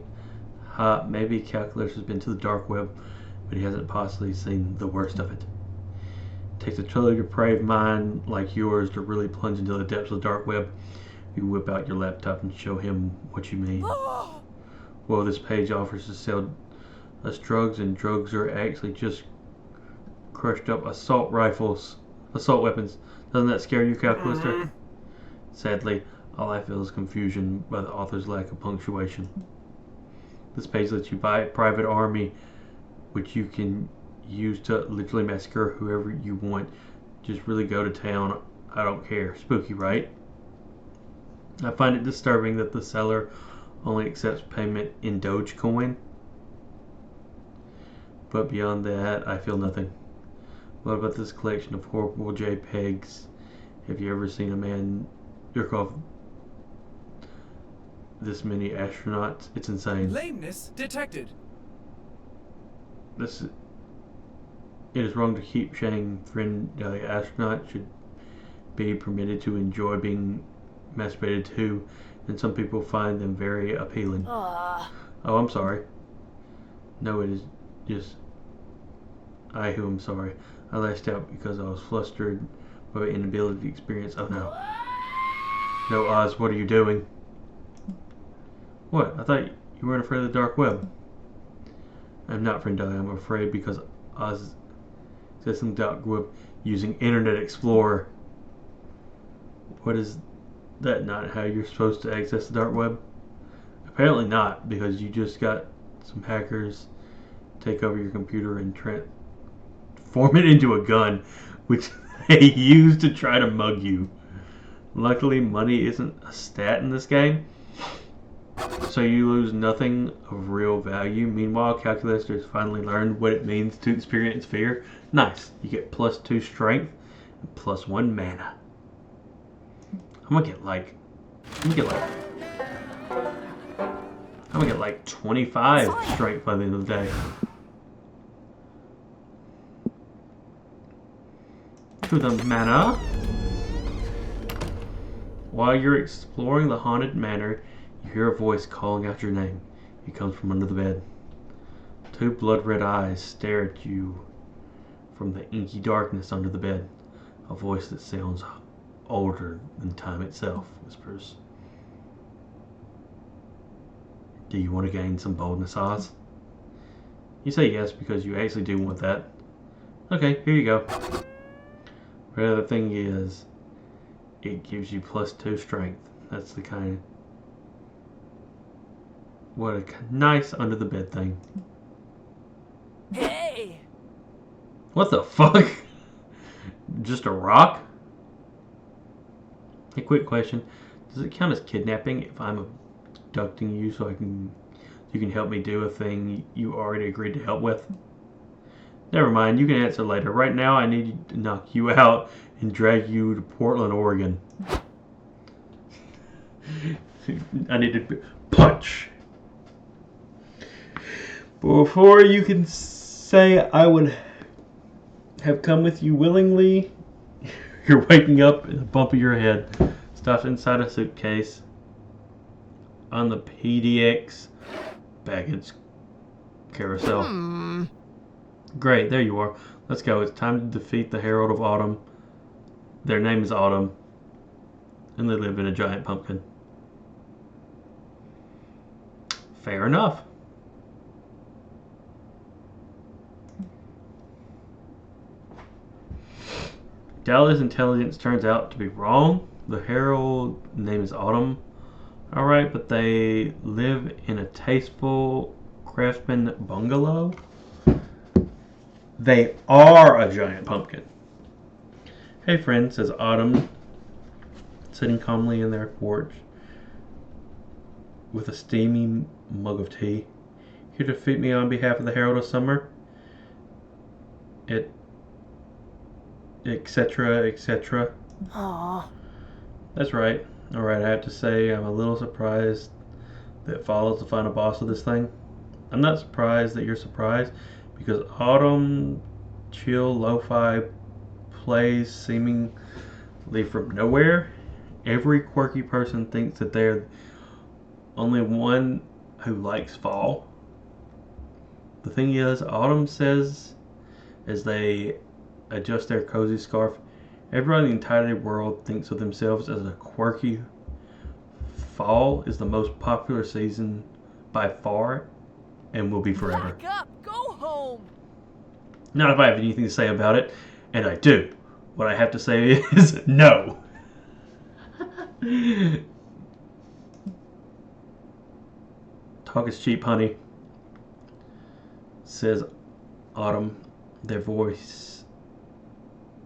Maybe Calculus has been to the dark web, but he hasn't possibly seen the worst of it. It takes a totally depraved mind like yours to really plunge into the depths of the dark web. You whip out your laptop and show him what you mean. Well, this page offers to sell us drugs, and drugs are actually just crushed up assault weapons. Doesn't that scare you, Calculator? Sadly, all I feel is confusion by the author's lack of punctuation. This page lets you buy a private army, which you can use to literally massacre whoever you want. Just really go to town. I don't care. Spooky, right? I find it disturbing that the seller only accepts payment in Dogecoin. But beyond that, I feel nothing. What about this collection of horrible JPEGs? Have you ever seen a man jerk off this many astronauts? It's insane. Lameness detected. It is wrong to keep saying friend Dahlia astronauts should be permitted to enjoy being masturbated to, and some people find them very appealing. Oh, I'm sorry. No, it is just I who am sorry. I lashed out because I was flustered by my inability to experience. Oh no. No, Oz, what are you doing? What? I thought you weren't afraid of the dark web. I'm not, friend Dahlia. I'm afraid because Oz says some dark web using Internet Explorer. What is that not how you're supposed to access the dark web? Apparently not, because you just got some hackers take over your computer and transform it into a gun, which they use to try to mug you. Luckily, money isn't a stat in this game, so you lose nothing of real value. Meanwhile, Calculus has finally learned what it means to experience fear. Nice. You get +2 strength and +1 mana. I'm gonna get like 25 strength by the end of the day. To the manor. While you're exploring the haunted manor, you hear a voice calling out your name. It comes from under the bed. 2 blood-red eyes stare at you from the inky darkness under the bed. A voice that sounds older than time itself whispers, "Do you want to gain some boldness, Oz?" You say yes because you actually do want that. Okay, here you go. The other thing is, it gives you +2 strength. That's the kind of... What a nice under the bed thing. Hey! What the fuck? Just a rock? A quick question. Does it count as kidnapping if I'm abducting you so you can help me do a thing you already agreed to help with? Never mind, you can answer later. Right now I need to knock you out and drag you to Portland, Oregon. I need to punch. Before you can say I would have come with you willingly, you're waking up in the bump of your head, stuffed inside a suitcase on the PDX baggage carousel. Great, there you are. Let's go. It's time to defeat the Herald of Autumn. Their name is Autumn, and they live in a giant pumpkin. Fair enough. Dahlia's intelligence turns out to be wrong. The Herald name is Autumn. Alright, but they live in a tasteful craftsman bungalow. They are a giant pumpkin. Hey friend, says Autumn, sitting calmly in their porch with a steamy mug of tea. Here to defeat me on behalf of the Herald of Summer? Etc., etc. Aww. That's right. Alright, I have to say I'm a little surprised that Fall is the final boss of this thing. I'm not surprised that you're surprised, because Autumn chill lo-fi plays seemingly from nowhere. Every quirky person thinks that they're only one who likes Fall. The thing is, Autumn says as they adjust their cozy scarf, everyone in the entire world thinks of themselves as a quirky. Fall is the most popular season by far and will be forever. Back up! Go home! Not if I have anything to say about it, and I do. What I have to say is no. Talk is cheap, honey, says Autumn. Their voice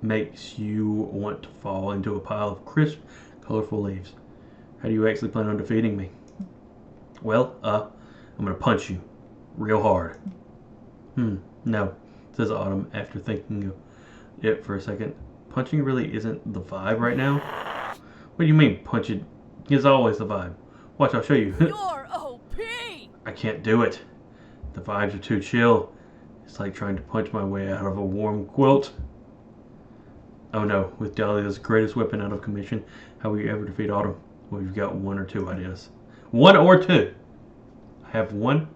makes you want to fall into a pile of crisp, colorful leaves. How do you actually plan on defeating me? Well, I'm gonna punch you real hard. No, says Autumn after thinking of it for a second. Punching really isn't the vibe right now. What do you mean, punching is always the vibe? Watch, I'll show you. You're OP! I can't do it. The vibes are too chill. It's like trying to punch my way out of a warm quilt. Oh no, with Dahlia's greatest weapon out of commission, how will you ever defeat Autumn? Well, you've got one or two ideas. One or two. I have one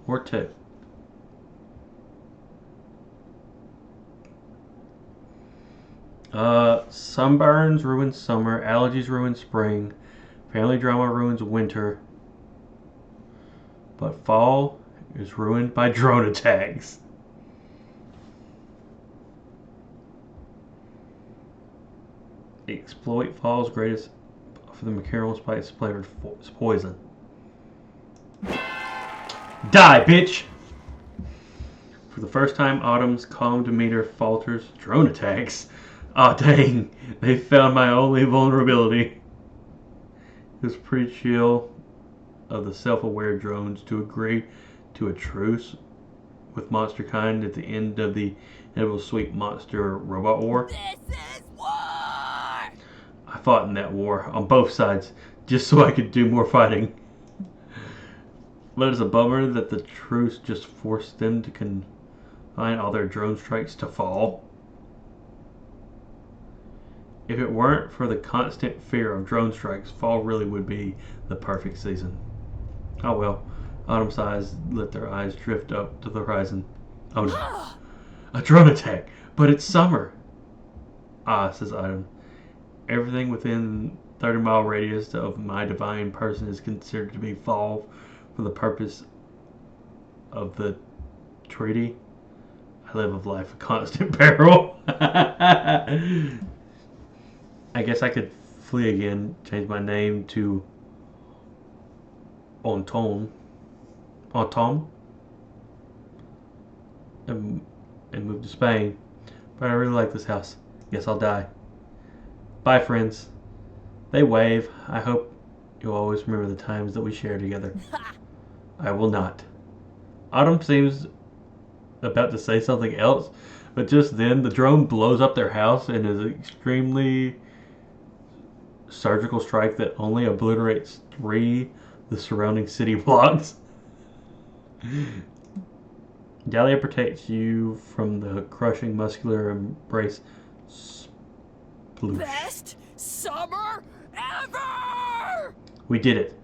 or two. Sunburns ruin summer, allergies ruin spring, family drama ruins winter, but fall is ruined by drone attacks. Exploit fall's greatest for the caramel spice flavored poison. Die, bitch! For the first time, Autumn's calm demeanor falters. Drone attacks? Aw, dang. They found my only vulnerability. It was pretty chill of the self-aware drones to agree to a truce with monster kind at the end of the inevitable sweet monster robot war. This is war! I fought in that war on both sides just so I could do more fighting. But it's a bummer that the truce just forced them to confine all their drone strikes to fall. If it weren't for the constant fear of drone strikes, fall really would be the perfect season. Oh well. Autumn's eyes let their eyes drift up to the horizon. Oh no. A drone attack! But it's summer! Ah, says Autumn. Everything within 30-mile radius of my divine person is considered to be fall for the purpose of the treaty. I live a life of constant peril. I guess I could flee again, change my name to Anton, and move to Spain. But I really like this house. Guess I'll die. Bye, friends. They wave. I hope you'll always remember the times that we shared together. I will not. Autumn seems about to say something else, but just then the drone blows up their house in an extremely surgical strike that only obliterates 3 the surrounding city blocks. Dahlia protects you from the crushing muscular embrace. Sploosh. Best summer ever! We did it.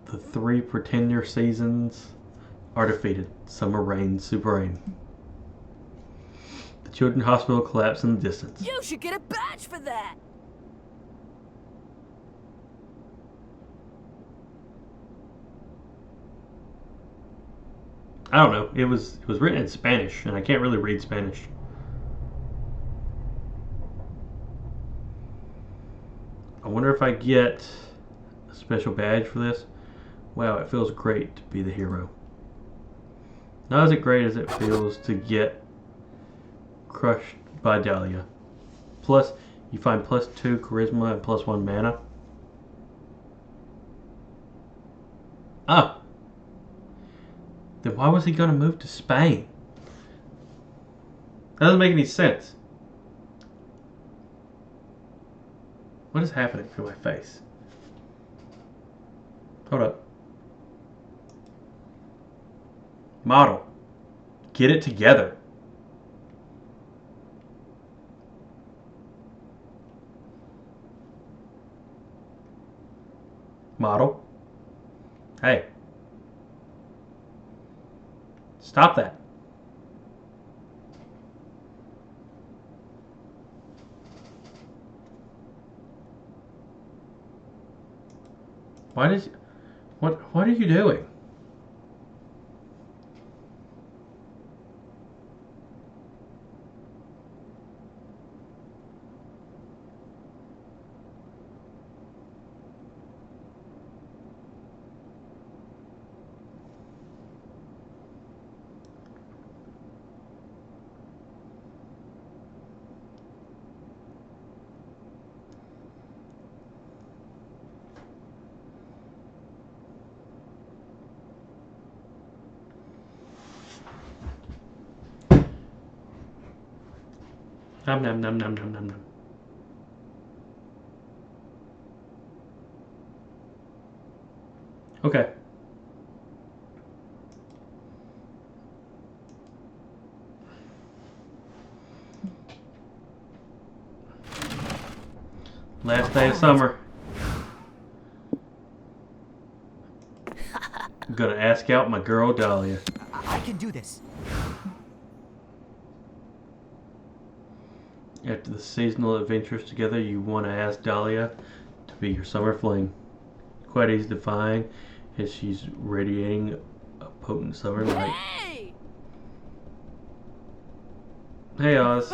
The 3 pretender seasons are defeated. Summer reigns supreme. The children's hospital collapsed in the distance. You should get a badge for that! I don't know. It was written in Spanish, and I can't really read Spanish. I wonder if I get a special badge for this. Wow, it feels great to be the hero. Not as great as it feels to get crushed by Dahlia. Plus, you find +2 charisma and +1 mana. Ah! Then why was he gonna move to Spain? That doesn't make any sense. What is happening to my face? Hold up. Model. Get it together. Model. Hey. Stop that. What are you doing? Nom nom nom nom nom nom nom. Okay. Last day of summer. I'm gonna ask out my girl Dahlia. I can do this. After the seasonal adventures together, you want to ask Dahlia to be your summer fling. Quite easy to find, as she's radiating a potent summer light. Hey! Hey Oz,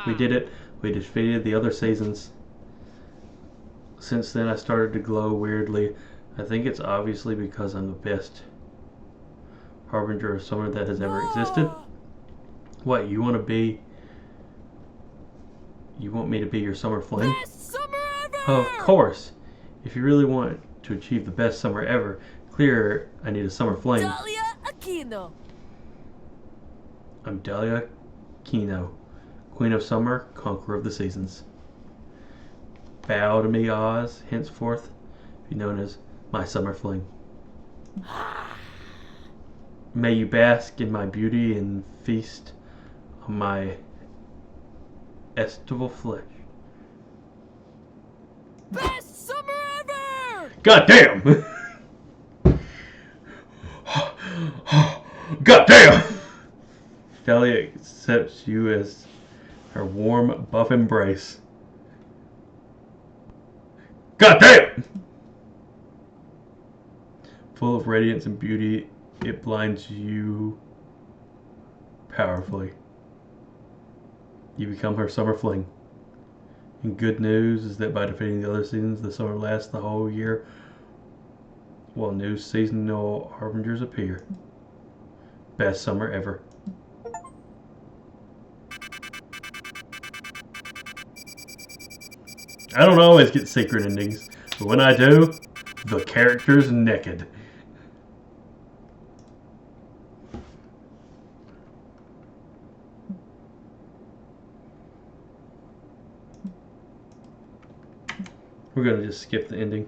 we did it. We defeated the other seasons. Since then, I started to glow weirdly. I think it's obviously because I'm the best harbinger of summer that has ever existed. What, you want me to be your summer fling? Best summer ever! Of course. If you really want to achieve the best summer ever, clear I need a summer fling. Dahlia Aquino. I'm Dahlia Kino, Queen of Summer, Conqueror of the Seasons. Bow to me, Oz, henceforth be known as my summer fling. May you bask in my beauty and feast on my estival flesh. Best summer ever! God damn! God damn! Dahlia accepts you as her warm, buff embrace. God damn! Full of radiance and beauty, it blinds you powerfully. You become her summer fling. And good news is that by defeating the other seasons, the summer lasts the whole year while new seasonal harbingers appear. Best summer ever. I don't always get secret endings, but when I do, the character's naked. We're gonna just skip the ending.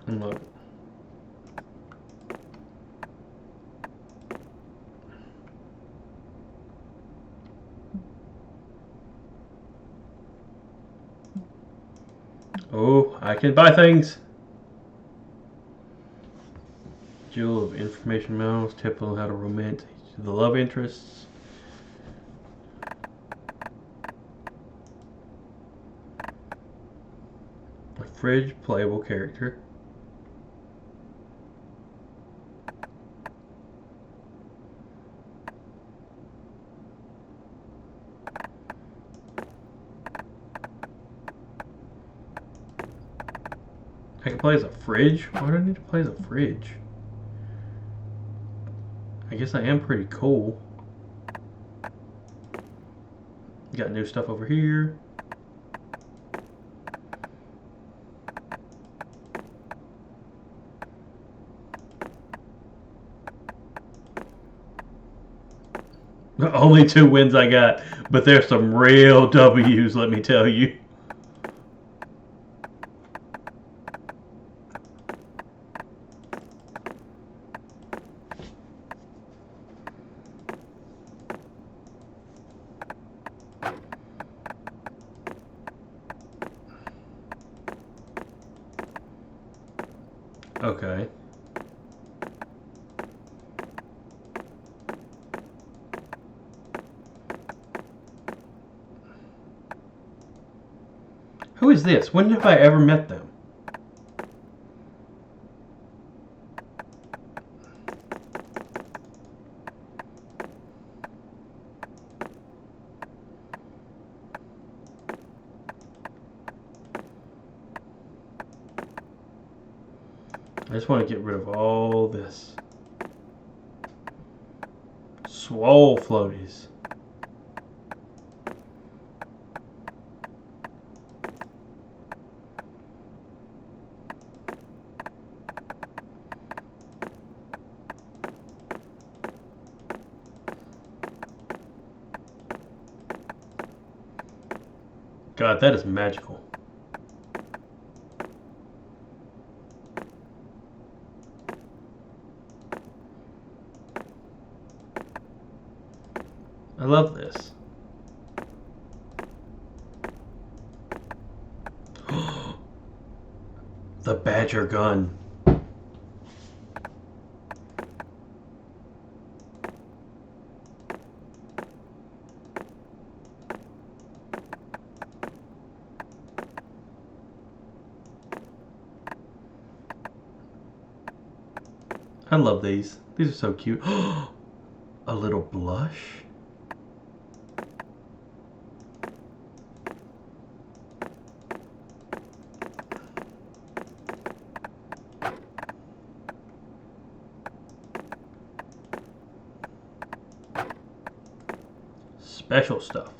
Unlock. Oh, I can buy things. Jewel of information mouse, tip on how to romance the love interests. A fridge playable character. play as a fridge? Why do I need to play as a fridge? I guess I am pretty cool. Got new stuff over here. Only 2 wins I got, but there's some real W's, let me tell you. Okay. Who is this? When have I ever met them? I just want to get rid of all this. Swole floaties. God, that is magical. I love this. The Badger gun. I love these. These are so cute. A little blush. Special stuff.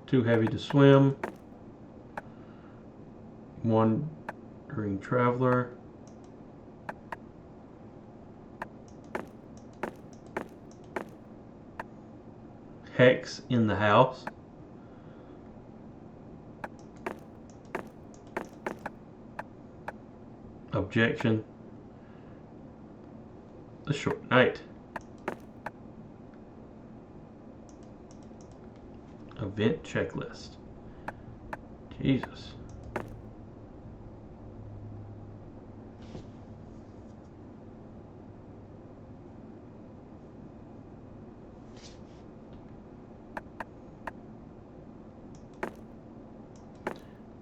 Too heavy to swim. Wandering traveler. Hex in the house. Objection. The short night. Event checklist. Jesus.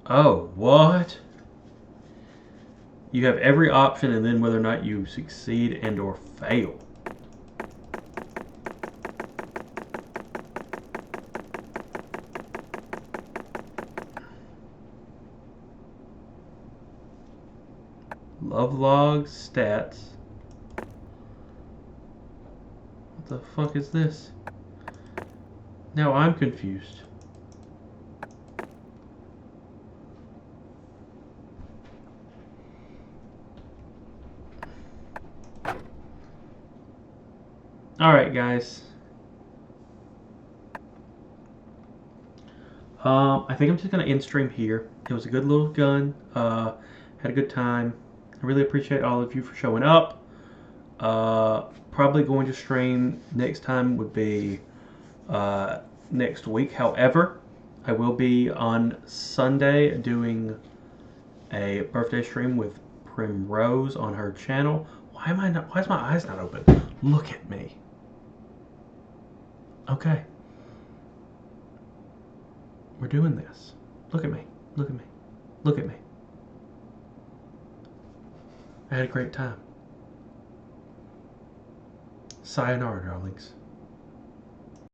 Oh, what? You have every option and then whether or not you succeed and or fail. Love logs, stats. What the fuck is this? Now I'm confused. Alright, guys. I think I'm just going to end stream here. It was a good little gun. Had a good time. I really appreciate all of you for showing up. Probably going to stream next time would be next week. However, I will be on Sunday doing a birthday stream with Primrose on her channel. Why is my eyes not open? Look at me. Okay. We're doing this. Look at me. Look at me. Look at me. I had a great time. Sayonara, darlings.